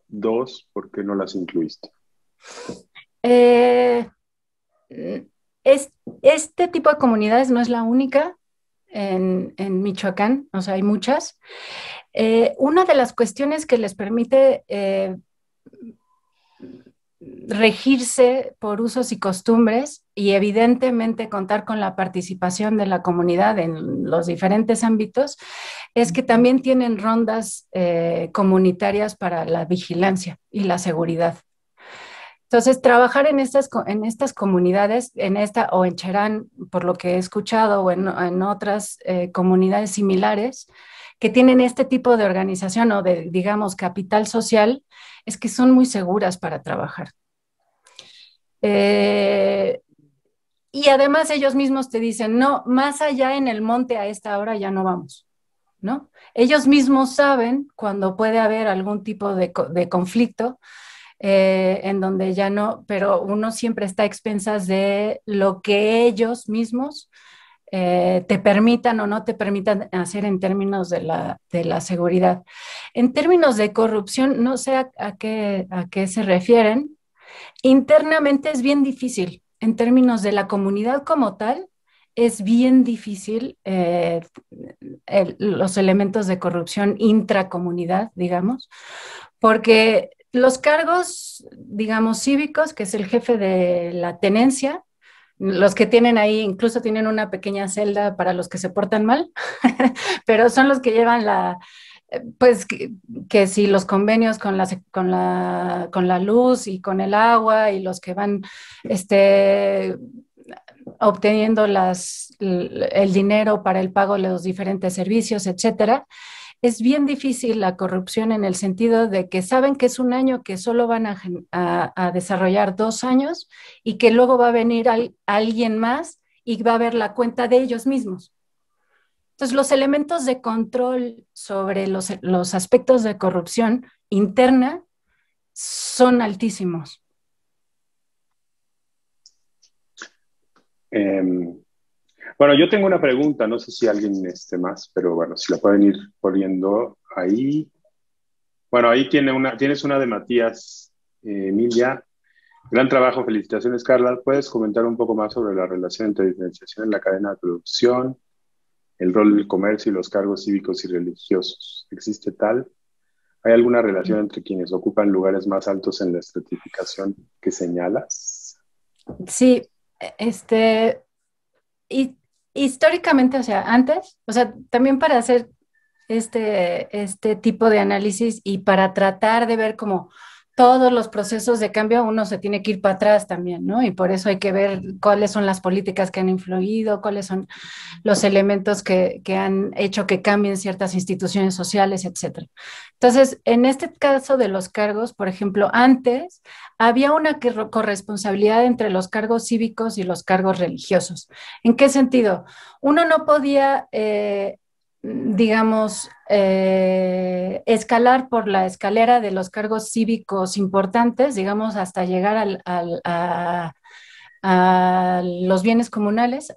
dos, ¿por qué no las incluiste? Eh, es, este tipo de comunidades no es la única en Michoacán, o sea, hay muchas. Una de las cuestiones que les permite regirse por usos y costumbres y evidentemente contar con la participación de la comunidad en los diferentes ámbitos, es que también tienen rondas comunitarias para la vigilancia y la seguridad. Entonces, trabajar en estas comunidades, en esta o en Cherán, por lo que he escuchado, o en otras comunidades similares que tienen este tipo de organización o de, digamos, capital social, es que son muy seguras para trabajar. Eh, y además ellos mismos te dicen, no, más allá en el monte a esta hora ya no vamos, ¿no? Ellos mismos saben cuando puede haber algún tipo de conflicto en donde ya no, pero uno siempre está a expensas de lo que ellos mismos te permitan o no te permitan hacer en términos de la seguridad. En términos de corrupción, no sé a qué se refieren. Internamente es bien difícil. En términos de la comunidad como tal, es bien difícil los elementos de corrupción intracomunidad, digamos, porque los cargos, digamos, cívicos, que es el jefe de la tenencia, los que tienen ahí, incluso tienen una pequeña celda para los que se portan mal, pero son los que llevan pues que si los convenios con la luz y con el agua y los que van obteniendo el dinero para el pago de los diferentes servicios, etcétera. Es bien difícil la corrupción en el sentido de que saben que es un año que solo van a desarrollar 2 años y que luego va a venir alguien más y va a ver la cuenta de ellos mismos. Entonces, los elementos de control sobre los aspectos de corrupción interna son altísimos. Bueno, yo tengo una pregunta, no sé si alguien esté más, pero bueno, si la pueden ir poniendo ahí. Bueno, ahí tienes una de Matías Emilia. Gran trabajo, felicitaciones, Carla. ¿Puedes comentar un poco más sobre la relación entre diferenciación en la cadena de producción, el rol del comercio y los cargos cívicos y religiosos? ¿Existe tal? ¿Hay alguna relación entre quienes ocupan lugares más altos en la estratificación que señalas? Sí, y históricamente, o sea, antes, o sea, también para hacer este tipo de análisis y para tratar de ver como todos los procesos de cambio, uno se tiene que ir para atrás también, ¿no? Y por eso hay que ver cuáles son las políticas que han influido, cuáles son los elementos que han hecho que cambien ciertas instituciones sociales, etcétera. Entonces, en este caso de los cargos, por ejemplo, antes había una corresponsabilidad entre los cargos cívicos y los cargos religiosos. ¿En qué sentido? Uno no podía digamos, escalar por la escalera de los cargos cívicos importantes, digamos, hasta llegar a los bienes comunales,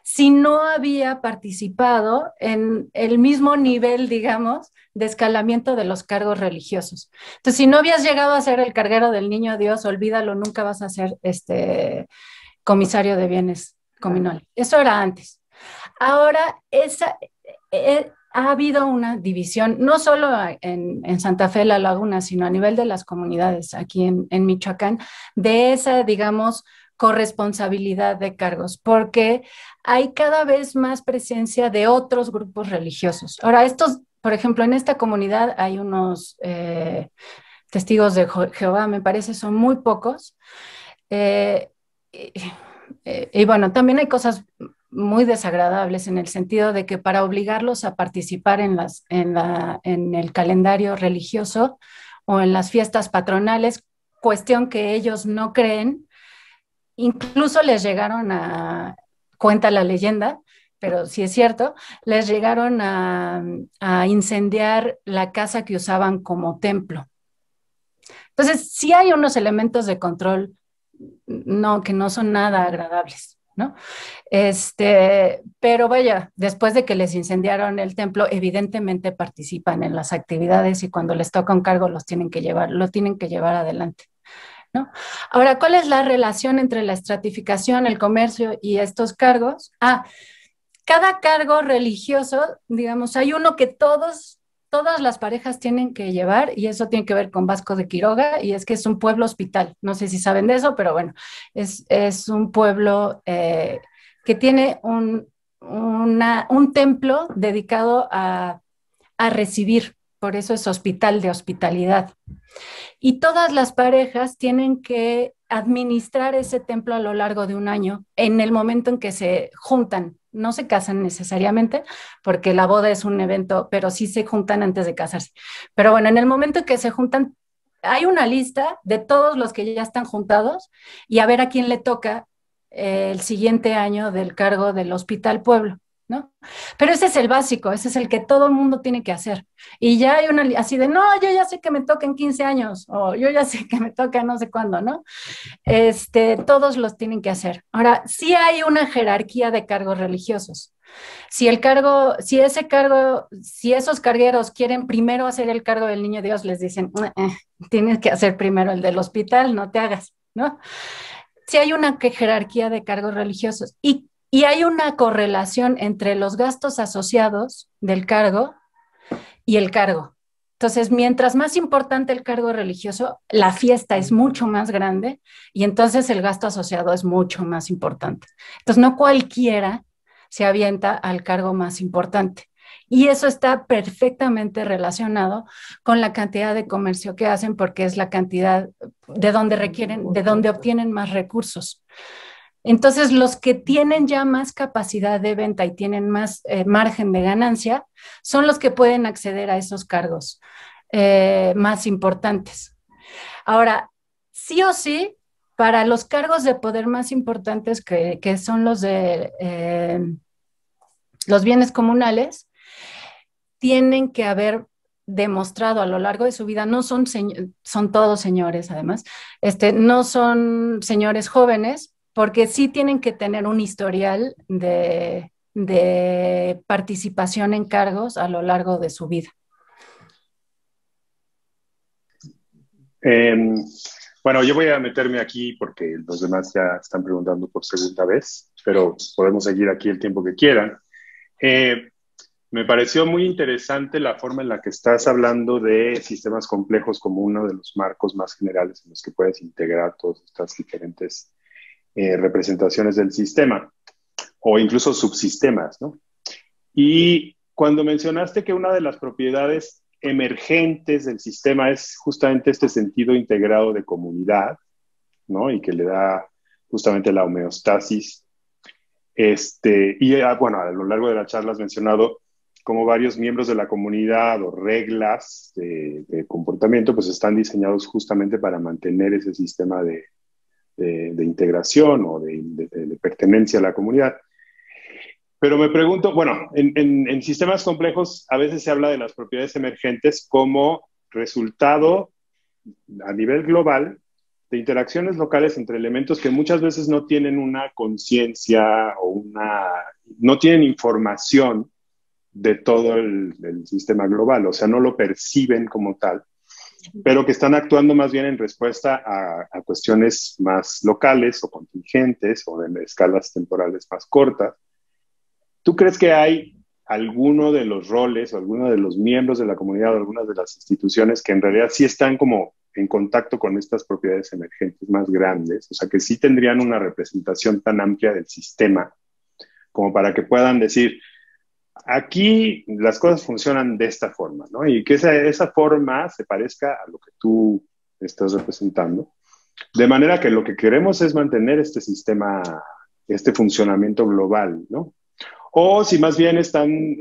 si no había participado en el mismo nivel, digamos, de escalamiento de los cargos religiosos. Entonces, si no habías llegado a ser el carguero del Niño Dios, olvídalo, nunca vas a ser comisario de bienes comunales. Eso era antes. Ahora, ha habido una división, no solo en Santa Fe, La Laguna, sino a nivel de las comunidades aquí en Michoacán, de esa, digamos, corresponsabilidad de cargos, porque hay cada vez más presencia de otros grupos religiosos. Ahora, por ejemplo, en esta comunidad hay unos testigos de Jehová, me parece, son muy pocos. Eh, y bueno, también hay cosas muy desagradables en el sentido de que para obligarlos a participar en el calendario religioso o en las fiestas patronales, cuestión que ellos no creen, incluso les llegaron cuenta la leyenda, pero sí es cierto, les llegaron a incendiar la casa que usaban como templo. Entonces, sí hay unos elementos de control que no son nada agradables, ¿no? Pero vaya, después de que les incendiaron el templo, evidentemente participan en las actividades y cuando les toca un cargo lo tienen que llevar adelante, ¿no? Ahora, ¿cuál es la relación entre la estratificación, el comercio y estos cargos? Cada cargo religioso, digamos, hay uno que todas las parejas tienen que llevar y eso tiene que ver con Vasco de Quiroga y es que es un pueblo hospital. No sé si saben de eso, pero bueno, es un pueblo que tiene un templo dedicado a recibir, por eso es hospital de hospitalidad. Y todas las parejas tienen que administrar ese templo a lo largo de un año, en el momento en que se juntan. No se casan necesariamente, porque la boda es un evento, pero sí se juntan antes de casarse. Pero bueno, en el momento en que se juntan, hay una lista de todos los que ya están juntados y a ver a quién le toca el siguiente año del cargo del hospital pueblo, ¿no? Pero ese es el básico, ese es el que todo el mundo tiene que hacer. Y ya hay una así de, no, yo ya sé que me toca en 15 años, o yo ya sé que me toca no sé cuándo, ¿no? Todos los tienen que hacer. Ahora, sí hay una jerarquía de cargos religiosos. Si esos cargueros quieren primero hacer el cargo del Niño Dios, les dicen, tienes que hacer primero el del hospital, no te hagas, ¿no? Sí hay una jerarquía de cargos religiosos y hay una correlación entre los gastos asociados del cargo y el cargo. Entonces, mientras más importante el cargo religioso, la fiesta es mucho más grande y entonces el gasto asociado es mucho más importante. Entonces, no cualquiera se avienta al cargo más importante. Y eso está perfectamente relacionado con la cantidad de comercio que hacen porque es la cantidad de donde obtienen más recursos. Entonces, los que tienen ya más capacidad de venta y tienen más margen de ganancia son los que pueden acceder a esos cargos más importantes. Ahora, sí o sí, para los cargos de poder más importantes que son los de los bienes comunales, tienen que haber demostrado a lo largo de su vida, no son todos señores además, no son señores jóvenes, porque sí tienen que tener un historial de participación en cargos a lo largo de su vida. Bueno, yo voy a meterme aquí porque los demás ya están preguntando por segunda vez, pero podemos seguir aquí el tiempo que quieran. Me pareció muy interesante la forma en la que estás hablando de sistemas complejos como uno de los marcos más generales en los que puedes integrar todas estas diferentes representaciones del sistema o incluso subsistemas, ¿no? Y cuando mencionaste que una de las propiedades emergentes del sistema es justamente este sentido integrado de comunidad, ¿no? Y que le da justamente la homeostasis. Bueno, a lo largo de la charla has mencionado como varios miembros de la comunidad o reglas de comportamiento pues están diseñados justamente para mantener ese sistema de integración o de pertenencia a la comunidad. Pero me pregunto, bueno, en sistemas complejos a veces se habla de las propiedades emergentes como resultado a nivel global de interacciones locales entre elementos que muchas veces no tienen una conciencia no tienen información de todo el sistema global, o sea, no lo perciben como tal, pero que están actuando más bien en respuesta a cuestiones más locales o contingentes o de escalas temporales más cortas. ¿Tú crees que hay alguno de los roles o alguno de los miembros de la comunidad o algunas de las instituciones que en realidad sí están como en contacto con estas propiedades emergentes más grandes, o sea, que sí tendrían una representación tan amplia del sistema como para que puedan decir, aquí las cosas funcionan de esta forma, ¿no? Y que esa forma se parezca a lo que tú estás representando, de manera que lo que queremos es mantener este sistema, este funcionamiento global, ¿no? O si más bien están,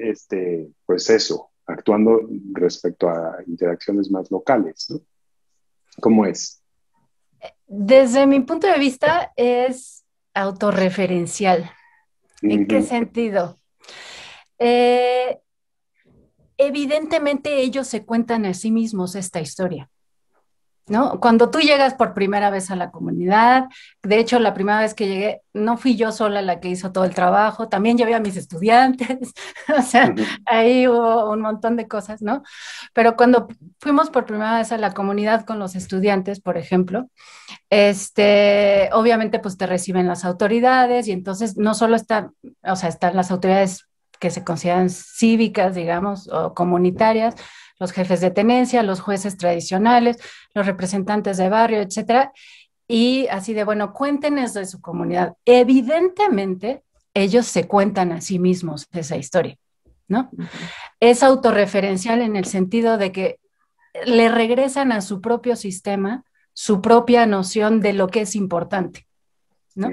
pues eso, actuando respecto a interacciones más locales, ¿no? ¿Cómo es? Desde mi punto de vista es autorreferencial. ¿En qué sentido? Evidentemente ellos se cuentan a sí mismos esta historia, ¿no? Cuando tú llegas por primera vez a la comunidad, de hecho la primera vez que llegué no fui yo sola la que hizo todo el trabajo, también llevé a mis estudiantes, o sea, ahí hubo un montón de cosas, ¿no? Pero cuando fuimos por primera vez a la comunidad con los estudiantes, por ejemplo, obviamente pues te reciben las autoridades y entonces no solo están, o sea, están las autoridades que se consideran cívicas, digamos, o comunitarias, los jefes de tenencia, los jueces tradicionales, los representantes de barrio, etcétera, y así de, bueno, cuéntenos de su comunidad. Evidentemente, ellos se cuentan a sí mismos esa historia, ¿no? Es autorreferencial en el sentido de que le regresan a su propio sistema su propia noción de lo que es importante, ¿no?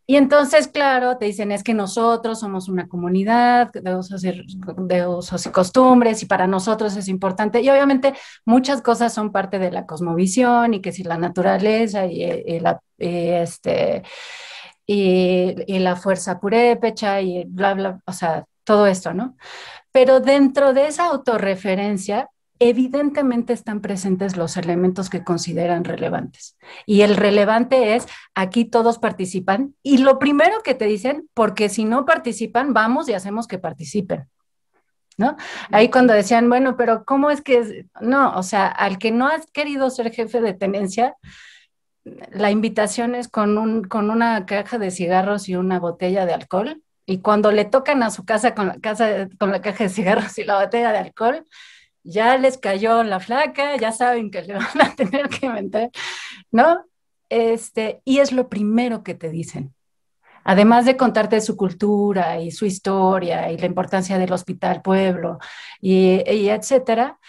Y entonces, claro, te dicen, es que nosotros somos una comunidad de usos y costumbres y para nosotros es importante. Y obviamente muchas cosas son parte de la cosmovisión y que si la naturaleza y la fuerza purépecha y bla, bla, o sea, todo esto, ¿no? Pero dentro de esa autorreferencia, evidentemente están presentes los elementos que consideran relevantes. Y el relevante es, aquí todos participan. Y lo primero que te dicen, porque si no participan, vamos y hacemos que participen, ¿no? Ahí cuando decían, bueno, pero ¿cómo es que...? No, o sea, al que no has querido ser jefe de tenencia, la invitación es con una caja de cigarros y una botella de alcohol. Y cuando le tocan a su casa con la caja de cigarros y la botella de alcohol, ya les cayó la flaca, ya saben que le van a tener que meter, ¿no? Y es lo primero que te dicen. Además de contarte su cultura y su historia y la importancia del hospital pueblo y etcétera,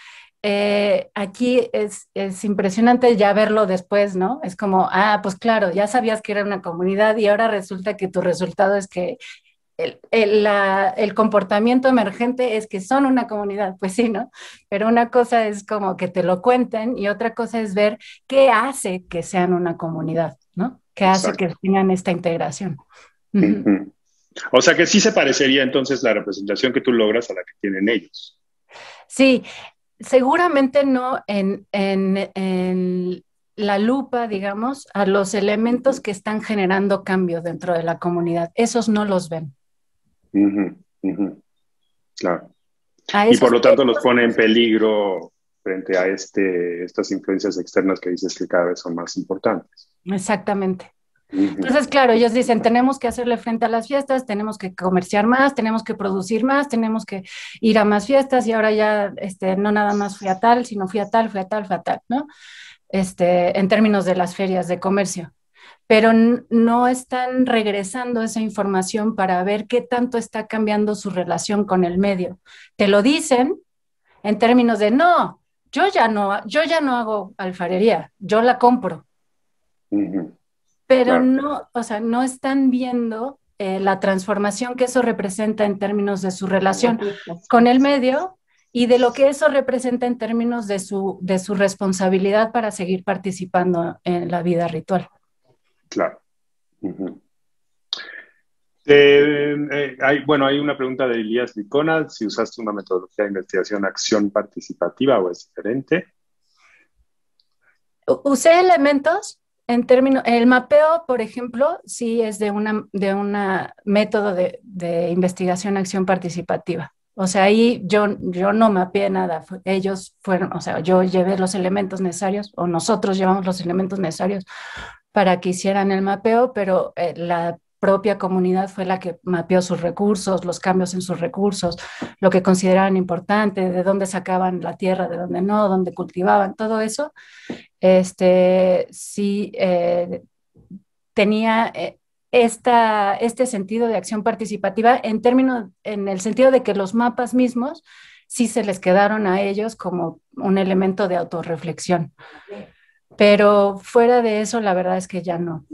aquí es impresionante ya verlo después, ¿no? Es como, pues claro, ya sabías que era una comunidad y ahora resulta que tu resultado es que el comportamiento emergente es que son una comunidad, pues sí, ¿no? Pero una cosa es como que te lo cuenten y otra cosa es ver qué hace que sean una comunidad, ¿no? ¿Qué hace que tengan esta integración? O sea que sí se parecería entonces la representación que tú logras a la que tienen ellos. Sí, seguramente no en la lupa, digamos, a los elementos que están generando cambio dentro de la comunidad. Esos no los ven. Claro. Y por lo tanto los pone en peligro frente a estas influencias externas que dices que cada vez son más importantes. Exactamente. Entonces, claro, ellos dicen, tenemos que hacerle frente a las fiestas, tenemos que comerciar más, tenemos que producir más, tenemos que ir a más fiestas y ahora ya no nada más fui a tal, sino fui a tal, ¿no? En términos de las ferias de comercio. Pero no están regresando esa información para ver qué tanto está cambiando su relación con el medio. Te lo dicen en términos de, no, yo ya no hago alfarería, yo la compro. Pero claro, no, o sea, no están viendo la transformación que eso representa en términos de su relación con el medio y de lo que eso representa en términos de su responsabilidad para seguir participando en la vida ritual. Claro. Hay una pregunta de Elías Licona, si usaste una metodología de investigación acción participativa o es diferente. Usé elementos en términos, el mapeo, por ejemplo, sí es de una método de investigación acción participativa. O sea, ahí yo no mapeé nada, ellos fueron, o sea, yo llevé los elementos necesarios, o nosotros llevamos los elementos necesarios para que hicieran el mapeo, pero la propia comunidad fue la que mapeó sus recursos, los cambios en sus recursos, lo que consideraban importante, de dónde sacaban la tierra, de dónde no, dónde cultivaban, todo eso. Sí tenía este sentido de acción participativa en el sentido de que los mapas mismos sí se les quedaron a ellos como un elemento de autorreflexión. Pero fuera de eso, la verdad es que ya no.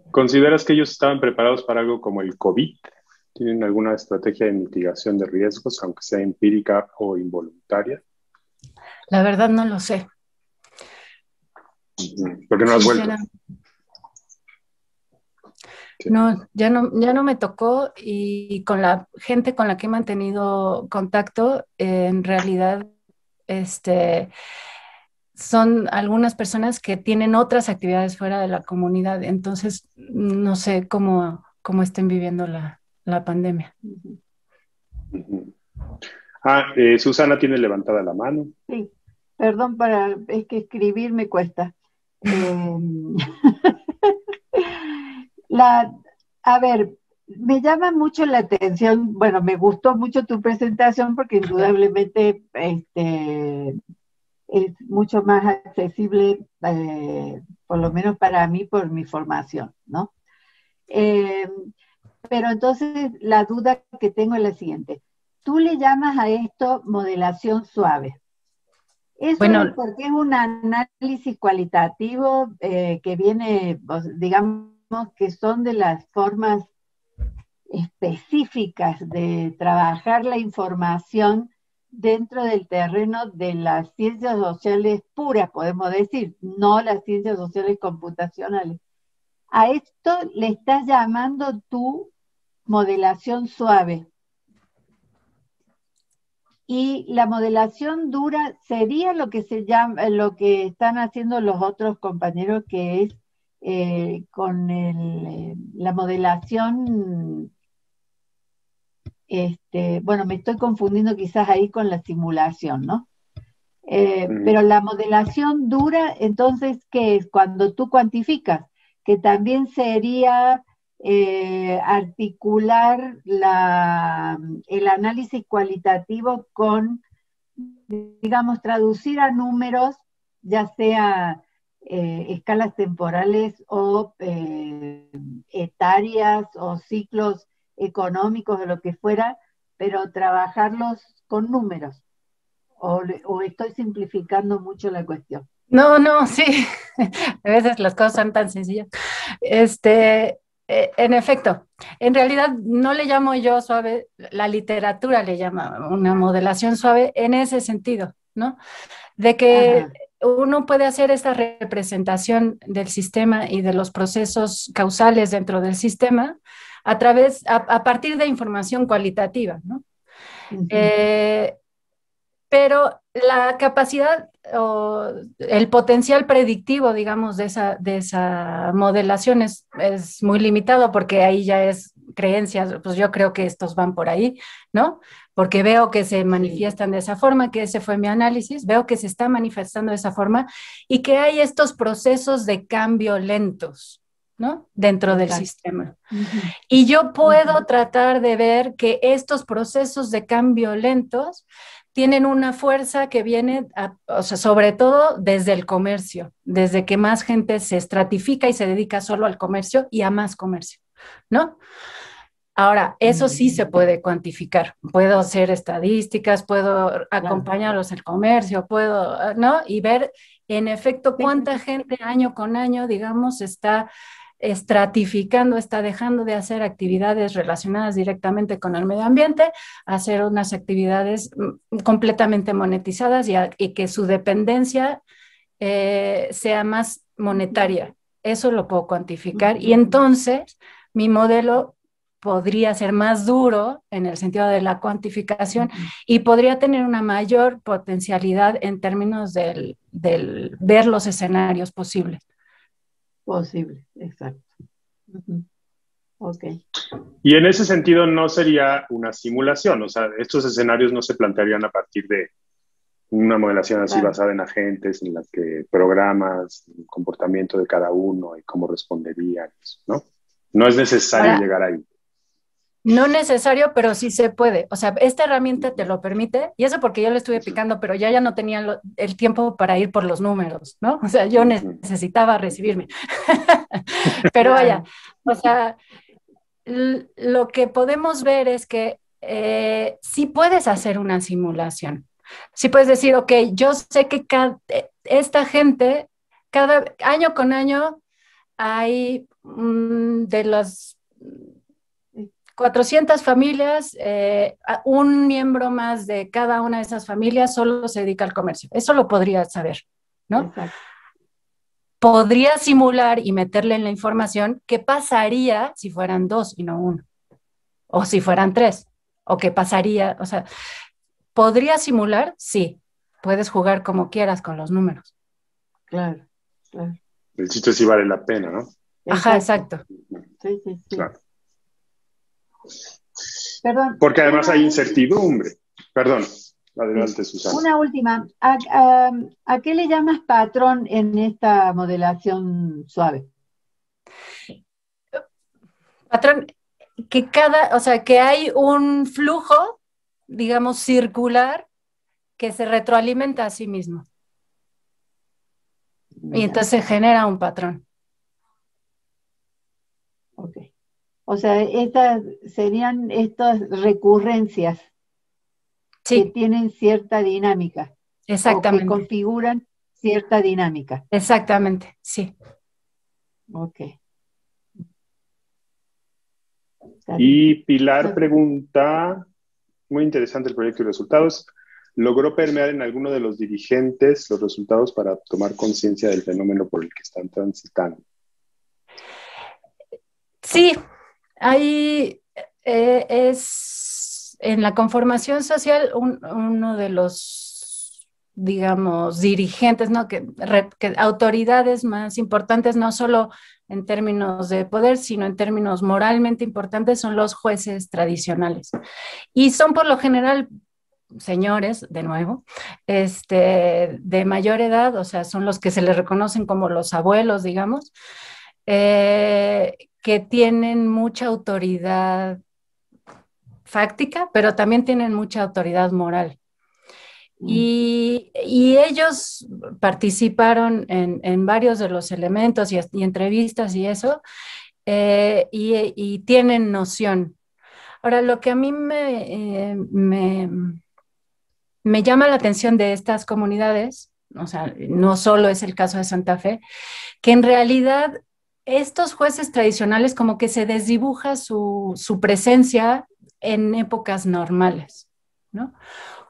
¿Consideras que ellos estaban preparados para algo como el COVID? ¿Tienen alguna estrategia de mitigación de riesgos, aunque sea empírica o involuntaria? La verdad no lo sé. ¿Por qué no has vuelto? No, ya no me tocó, y con la gente con la que he mantenido contacto, en realidad, son algunas personas que tienen otras actividades fuera de la comunidad, entonces no sé cómo estén viviendo la pandemia. Susana tiene levantada la mano. Sí, perdón, es que escribir me cuesta. A ver, me llama mucho la atención, bueno, me gustó mucho tu presentación porque indudablemente es mucho más accesible, por lo menos para mí, por mi formación, ¿no? Pero entonces la duda que tengo es la siguiente. Tú le llamas a esto modelación suave. Eso Bueno, es porque es un análisis cualitativo que viene, digamos, que son de las formas específicas de trabajar la información dentro del terreno de las ciencias sociales puras, podemos decir, no las ciencias sociales computacionales. A esto le estás llamando tú modelación suave. Y la modelación dura sería lo que se llama, lo que están haciendo los otros compañeros, que es con la modelación, bueno, me estoy confundiendo quizás ahí con la simulación, ¿no? Pero la modelación dura, entonces, ¿qué es? Cuando tú cuantificas, que también sería articular el análisis cualitativo con, digamos, traducir a números, ya sea escalas temporales o etarias o ciclos económicos o lo que fuera, pero trabajarlos con números. ¿O estoy simplificando mucho la cuestión? no, sí, a veces las cosas son tan sencillas. En efecto, en realidad no le llamo yo suave, la literatura le llama una modelación suave en ese sentido, ¿no? De que uno puede hacer esta representación del sistema y de los procesos causales dentro del sistema a partir de información cualitativa, ¿no? Pero la capacidad o el potencial predictivo, digamos, de esa modelación es muy limitado, porque ahí ya es creencias, pues yo creo que estos van por ahí, ¿no? Porque veo que se manifiestan de esa forma, que ese fue mi análisis, veo que se está manifestando de esa forma y que hay estos procesos de cambio lentos, ¿no? Dentro del sistema. Y yo puedo tratar de ver que estos procesos de cambio lentos tienen una fuerza que viene, o sea, sobre todo desde el comercio, desde que más gente se estratifica y se dedica solo al comercio y a más comercio, ¿no? Ahora, eso sí se puede cuantificar. Puedo hacer estadísticas, puedo acompañarlos al comercio, puedo, ¿no? Y ver, en efecto, cuánta gente año con año, digamos, está estratificando, está dejando de hacer actividades relacionadas directamente con el medio ambiente, hacer unas actividades completamente monetizadas y que su dependencia sea más monetaria. Eso lo puedo cuantificar y entonces mi modelo podría ser más duro en el sentido de la cuantificación y podría tener una mayor potencialidad en términos del ver los escenarios posibles. Posible, exacto. Ok. Y en ese sentido no sería una simulación, o sea, estos escenarios no se plantearían a partir de una modelación así basada en agentes, en la que programas el comportamiento de cada uno y cómo responderían, ¿no? No es necesario llegar ahí. No necesario, pero sí se puede. O sea, esta herramienta te lo permite, y eso porque yo le estuve picando, pero ya no tenía el tiempo para ir por los números, ¿no? O sea, yo necesitaba recibirme. Pero vaya, o sea, lo que podemos ver es que sí puedes hacer una simulación. Sí puedes decir, ok, yo sé que esta gente, cada año con año, hay de las 400 familias, un miembro más de cada una de esas familias solo se dedica al comercio. Eso lo podrías saber, ¿no? Exacto. Podría simular y meterle en la información qué pasaría si fueran 2 y no 1, o si fueran 3, o qué pasaría, o sea, ¿podría simular? Sí, puedes jugar como quieras con los números. Claro, claro. El chiste sí vale la pena, ¿no? Ajá, exacto. Sí. Claro. Perdón. Porque además hay incertidumbre. Perdón, adelante, Susana. Una última. ¿A qué le llamas patrón en esta modelación suave? Patrón, o sea, que hay un flujo, digamos, circular que se retroalimenta a sí mismo. Y entonces se genera un patrón. Ok. O sea, estas serían estas recurrencias que tienen cierta dinámica. Exactamente. O que configuran cierta dinámica. Exactamente, sí. Ok. Y Pilar pregunta, muy interesante el proyecto y resultados, ¿logró permear en alguno de los dirigentes los resultados para tomar conciencia del fenómeno por el que están transitando? Sí, ahí es en la conformación social uno de los, digamos, dirigentes, ¿no? que autoridades más importantes, no solo en términos de poder, sino en términos moralmente importantes, son los jueces tradicionales. Y son por lo general señores, de nuevo, de mayor edad, o sea, son los que se les reconocen como los abuelos, digamos, que tienen mucha autoridad fáctica, pero también tienen mucha autoridad moral. Y ellos participaron en varios de los elementos y entrevistas y eso, y tienen noción. Ahora, lo que a mí me llama la atención de estas comunidades, o sea, no solo es el caso de Santa Fe, que en realidad estos jueces tradicionales como que se desdibuja su presencia en épocas normales, ¿no?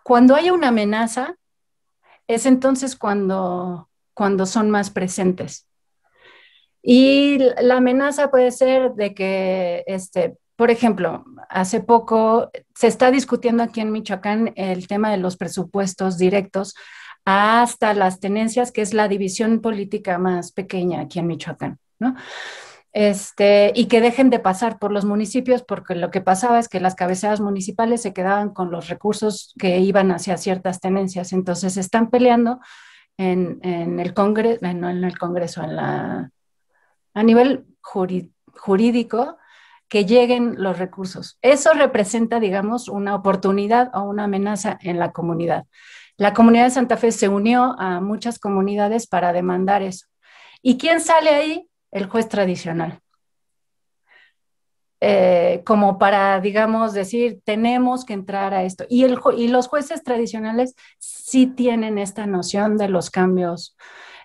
Cuando hay una amenaza, es entonces cuando son más presentes. Y la amenaza puede ser de que, por ejemplo, hace poco se está discutiendo aquí en Michoacán el tema de los presupuestos directos hasta las tenencias, que es la división política más pequeña aquí en Michoacán, ¿no? Y que dejen de pasar por los municipios, porque lo que pasaba es que las cabeceras municipales se quedaban con los recursos que iban hacia ciertas tenencias. Entonces están peleando en el Congreso, no en el Congreso, a nivel jurídico, que lleguen los recursos. Eso representa, digamos, una oportunidad o una amenaza en la comunidad. La comunidad de Santa Fe se unió a muchas comunidades para demandar eso. ¿Y quién sale ahí? El juez tradicional. Como para, digamos, decir, tenemos que entrar a esto. Y los jueces tradicionales sí tienen esta noción de los cambios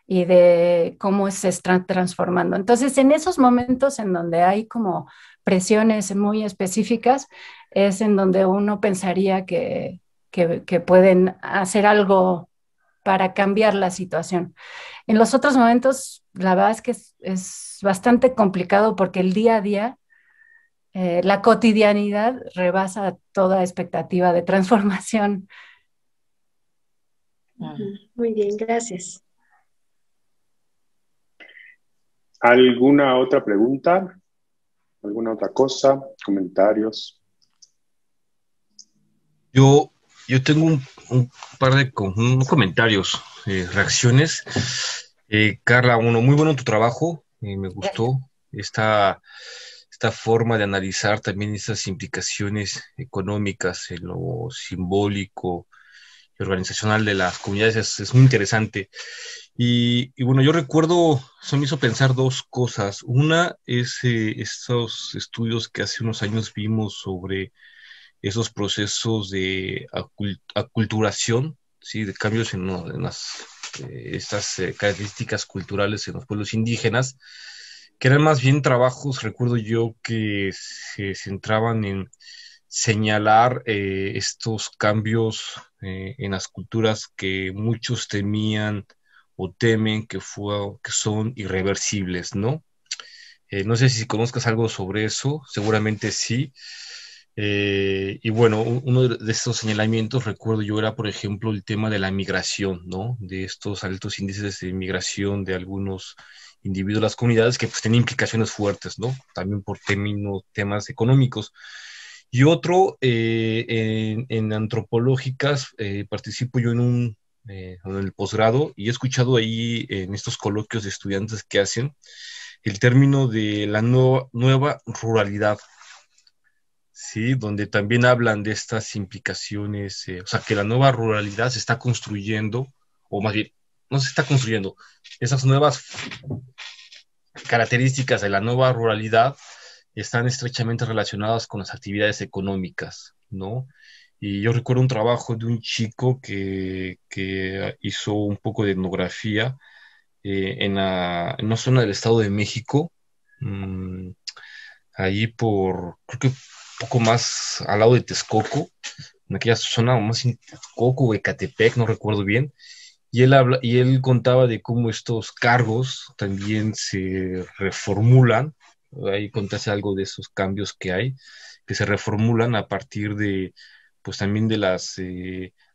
y de cómo se están transformando. Entonces, en esos momentos en donde hay como presiones muy específicas, es en donde uno pensaría que pueden hacer algo para cambiar la situación. En los otros momentos, la verdad es que es bastante complicado porque el día a día la cotidianidad rebasa toda expectativa de transformación. Muy bien, gracias. ¿Alguna otra pregunta? ¿Alguna otra cosa? ¿Comentarios? Yo tengo un par de comentarios, reacciones. Carla, muy bueno tu trabajo, me gustó esta forma de analizar también esas implicaciones económicas en lo simbólico y organizacional de las comunidades, es muy interesante. Y bueno, yo recuerdo, eso me hizo pensar dos cosas. Una es estos estudios que hace unos años vimos sobre esos procesos de aculturación, ¿sí? De cambios en estas características culturales en los pueblos indígenas, que eran más bien trabajos, recuerdo yo, que se centraban en señalar estos cambios en las culturas que muchos temían o temen que son irreversibles, ¿no? No sé si conozcas algo sobre eso, seguramente sí. Y bueno, uno de estos señalamientos, recuerdo yo, era, por ejemplo, el tema de la migración, ¿no? De estos altos índices de migración de algunos individuos de las comunidades que pues tienen implicaciones fuertes, ¿no? También por temas económicos. Y otro, en antropológicas, participo yo en el posgrado y he escuchado ahí en estos coloquios de estudiantes que hacen el término de la nueva ruralidad, ¿sí? Donde también hablan de estas implicaciones, o sea, que la nueva ruralidad se está construyendo, o más bien, no se está construyendo, esas nuevas características de la nueva ruralidad están estrechamente relacionadas con las actividades económicas, ¿no? Y yo recuerdo un trabajo de un chico que hizo un poco de etnografía en una zona del Estado de México, ahí creo que un poco más al lado de Texcoco, en aquella zona más en Texcoco o Ecatepec, no recuerdo bien, y él contaba de cómo estos cargos también se reformulan, ahí contaste algo de esos cambios que hay, que se reformulan a partir de, pues también de las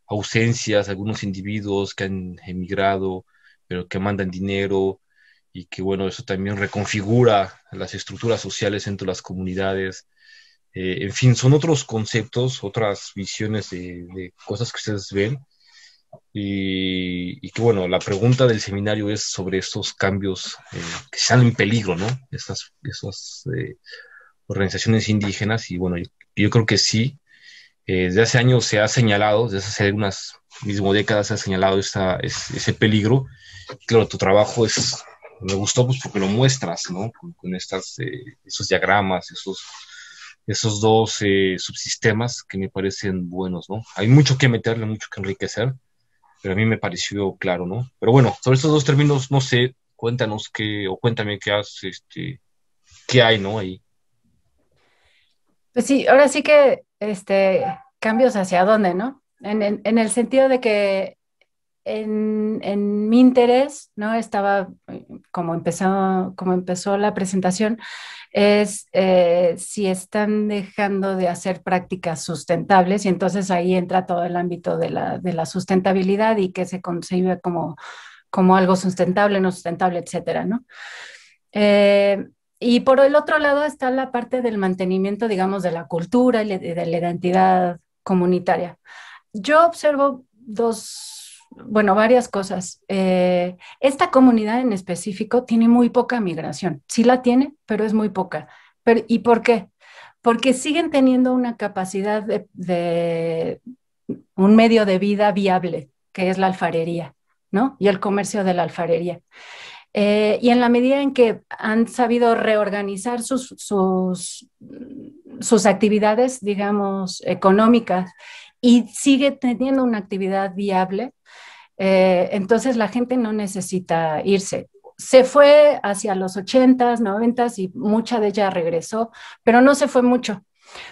ausencias de algunos individuos que han emigrado, pero que mandan dinero, y que bueno, eso también reconfigura las estructuras sociales entre las comunidades. En fin, son otros conceptos, otras visiones de cosas que ustedes ven. Y que bueno, la pregunta del seminario es sobre estos cambios que están en peligro, ¿no? Esas organizaciones indígenas. Y bueno, yo creo que sí. Desde hace años se ha señalado, desde hace algunas mismo décadas se ha señalado ese peligro. Y claro, tu trabajo me gustó pues porque lo muestras, ¿no? Con esos diagramas, esos dos subsistemas que me parecen buenos, ¿no? Hay mucho que meterle, mucho que enriquecer, pero a mí me pareció claro, ¿no? Pero bueno, sobre estos dos términos, no sé, cuéntanos cuéntame qué hay, ¿no? Ahí. Pues sí, ahora sí que cambios hacia dónde, ¿no? En el sentido de que en mi interés, ¿no? Estaba, como empezó la presentación, es si están dejando de hacer prácticas sustentables, y entonces ahí entra todo el ámbito de la sustentabilidad y que se concibe como algo sustentable, no sustentable, etcétera, ¿no? Y por el otro lado está la parte del mantenimiento, digamos, de la cultura y de la identidad comunitaria. Yo observo varias cosas. Esta comunidad en específico tiene muy poca migración. Sí la tiene, pero es muy poca. ¿Y por qué? Porque siguen teniendo una capacidad de un medio de vida viable, que es la alfarería, ¿no? Y el comercio de la alfarería. Y en la medida en que han sabido reorganizar sus actividades, digamos, económicas, y sigue teniendo una actividad viable, entonces la gente no necesita irse. Se fue hacia los 80s, 90s y mucha de ella regresó, pero no se fue mucho.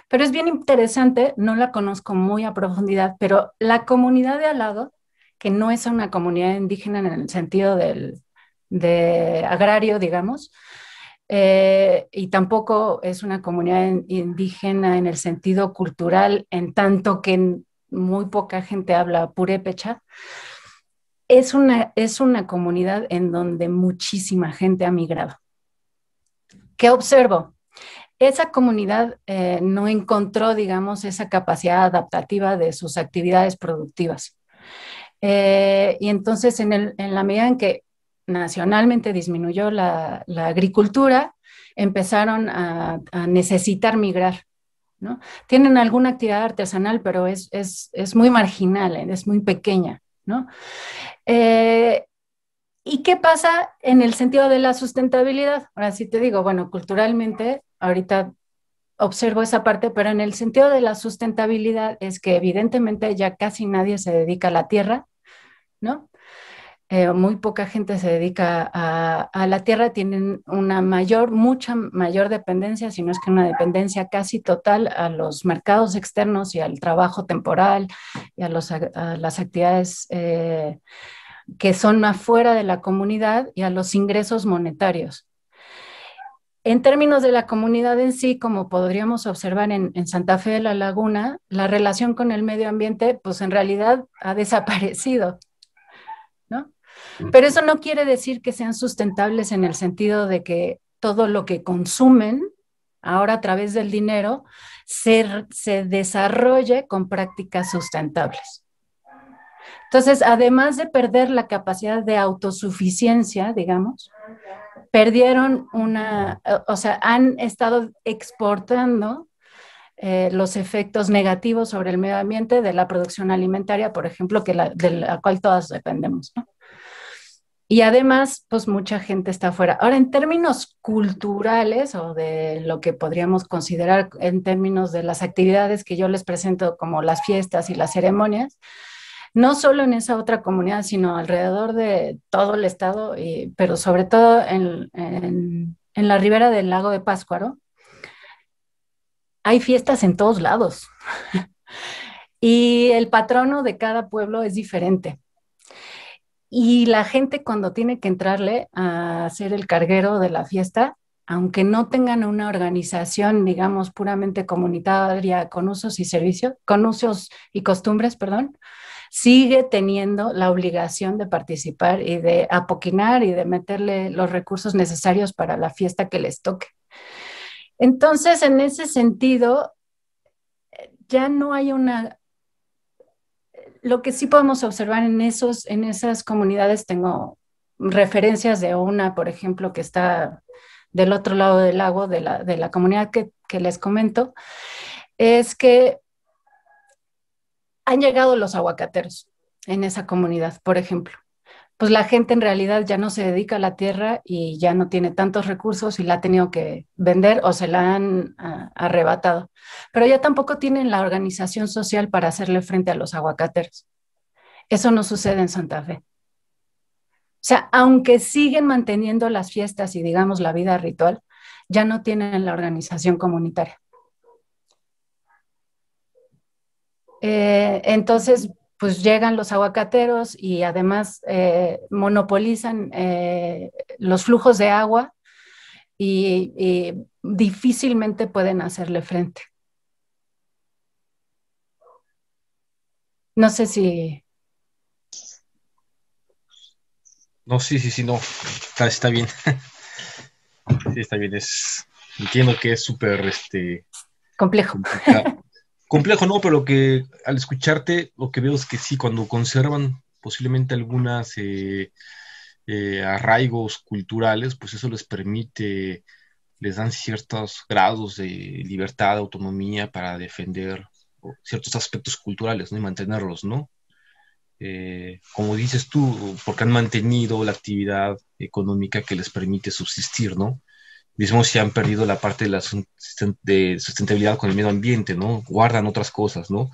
Pero es bien interesante, no la conozco muy a profundidad, pero la comunidad de al lado, que no es una comunidad indígena en el sentido de agrario, digamos, y tampoco es una comunidad indígena en el sentido cultural, en tanto que muy poca gente habla purépecha. Es una comunidad en donde muchísima gente ha migrado. ¿Qué observo? Esa comunidad no encontró, digamos, esa capacidad adaptativa de sus actividades productivas. Y entonces, en la medida en que nacionalmente disminuyó la agricultura, empezaron a necesitar migrar, ¿no? Tienen alguna actividad artesanal, pero es muy marginal, es muy pequeña, ¿no? ¿Y qué pasa en el sentido de la sustentabilidad? Ahora sí te digo, bueno, culturalmente, ahorita observo esa parte, pero en el sentido de la sustentabilidad es que evidentemente ya casi nadie se dedica a la tierra, ¿no? Muy poca gente se dedica a la tierra, tienen una mucha mayor dependencia, si no es que una dependencia casi total a los mercados externos y al trabajo temporal y a las actividades que son afuera de la comunidad y a los ingresos monetarios. En términos de la comunidad en sí, como podríamos observar en Santa Fe de la Laguna, la relación con el medio ambiente, pues en realidad ha desaparecido, ¿no? Pero eso no quiere decir que sean sustentables en el sentido de que todo lo que consumen ahora a través del dinero se desarrolle con prácticas sustentables. Entonces, además de perder la capacidad de autosuficiencia, digamos, perdieron o sea, han estado exportando los efectos negativos sobre el medio ambiente de la producción alimentaria, por ejemplo, de la cual todas dependemos, ¿no? Y además, pues mucha gente está afuera. Ahora, en términos culturales o de lo que podríamos considerar en términos de las actividades que yo les presento como las fiestas y las ceremonias, no solo en esa otra comunidad, sino alrededor de todo el estado, pero sobre todo en la ribera del lago de Pátzcuaro, hay fiestas en todos lados. Y el patrono de cada pueblo es diferente. Y la gente cuando tiene que entrarle a ser el carguero de la fiesta, aunque no tengan una organización, digamos, puramente comunitaria con usos y servicios, con usos y costumbres, perdón, sigue teniendo la obligación de participar y de apoquinar y de meterle los recursos necesarios para la fiesta que les toque. Entonces, en ese sentido, ya no hay lo que sí podemos observar en esas comunidades, tengo referencias de una, por ejemplo, que está del otro lado del lago, de la comunidad que les comento, es que han llegado los aguacateros en esa comunidad, por ejemplo. Pues la gente en realidad ya no se dedica a la tierra y ya no tiene tantos recursos y la ha tenido que vender o se la han arrebatado. Pero ya tampoco tienen la organización social para hacerle frente a los aguacateros. Eso no sucede en Santa Fe. O sea, aunque siguen manteniendo las fiestas y digamos la vida ritual, ya no tienen la organización comunitaria. Entonces, pues llegan los aguacateros y además monopolizan los flujos de agua y difícilmente pueden hacerle frente. No sé si... No, sí, no. Está bien. Sí, está bien. Entiendo que es súper complejo. Complejo, no, pero lo que al escucharte, lo que veo es que sí, cuando conservan posiblemente algunas arraigos culturales, pues eso les permite, les dan ciertos grados de libertad, de autonomía para defender ciertos aspectos culturales, ¿no? Y mantenerlos, ¿no? Como dices tú, porque han mantenido la actividad económica que les permite subsistir, ¿no? Mismo si han perdido la parte de la sustentabilidad con el medio ambiente, ¿no? Guardan otras cosas, ¿no?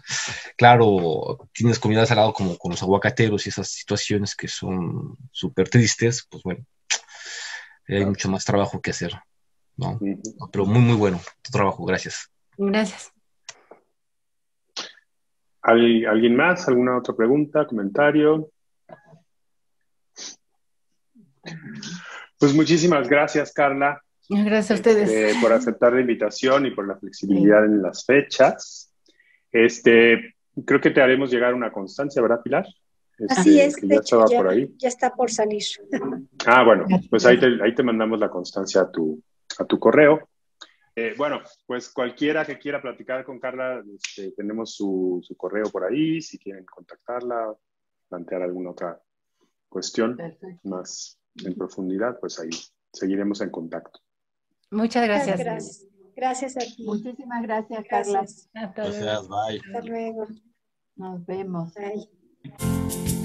Claro, tienes comunidades al lado como con los aguacateros y esas situaciones que son súper tristes, pues bueno, hay mucho más trabajo que hacer, ¿no? Pero muy, muy bueno tu trabajo, gracias. Gracias. ¿Alguien más? ¿Alguna otra pregunta, comentario? Pues muchísimas gracias, Carla. Gracias a ustedes. Por aceptar la invitación y por la flexibilidad en las fechas. Creo que te haremos llegar una constancia, ¿verdad, Pilar? Así es, que de ya hecho, estaba por ahí. ya está por salir. Bueno, pues ahí te mandamos la constancia a tu correo. Bueno, pues cualquiera que quiera platicar con Carla, tenemos su correo por ahí, si quieren contactarla, plantear alguna otra cuestión más en profundidad, pues ahí seguiremos en contacto. Muchas gracias. Gracias. Gracias a ti. Muchísimas gracias, Carla. Gracias. Gracias, bye. Hasta luego. Nos vemos. Bye.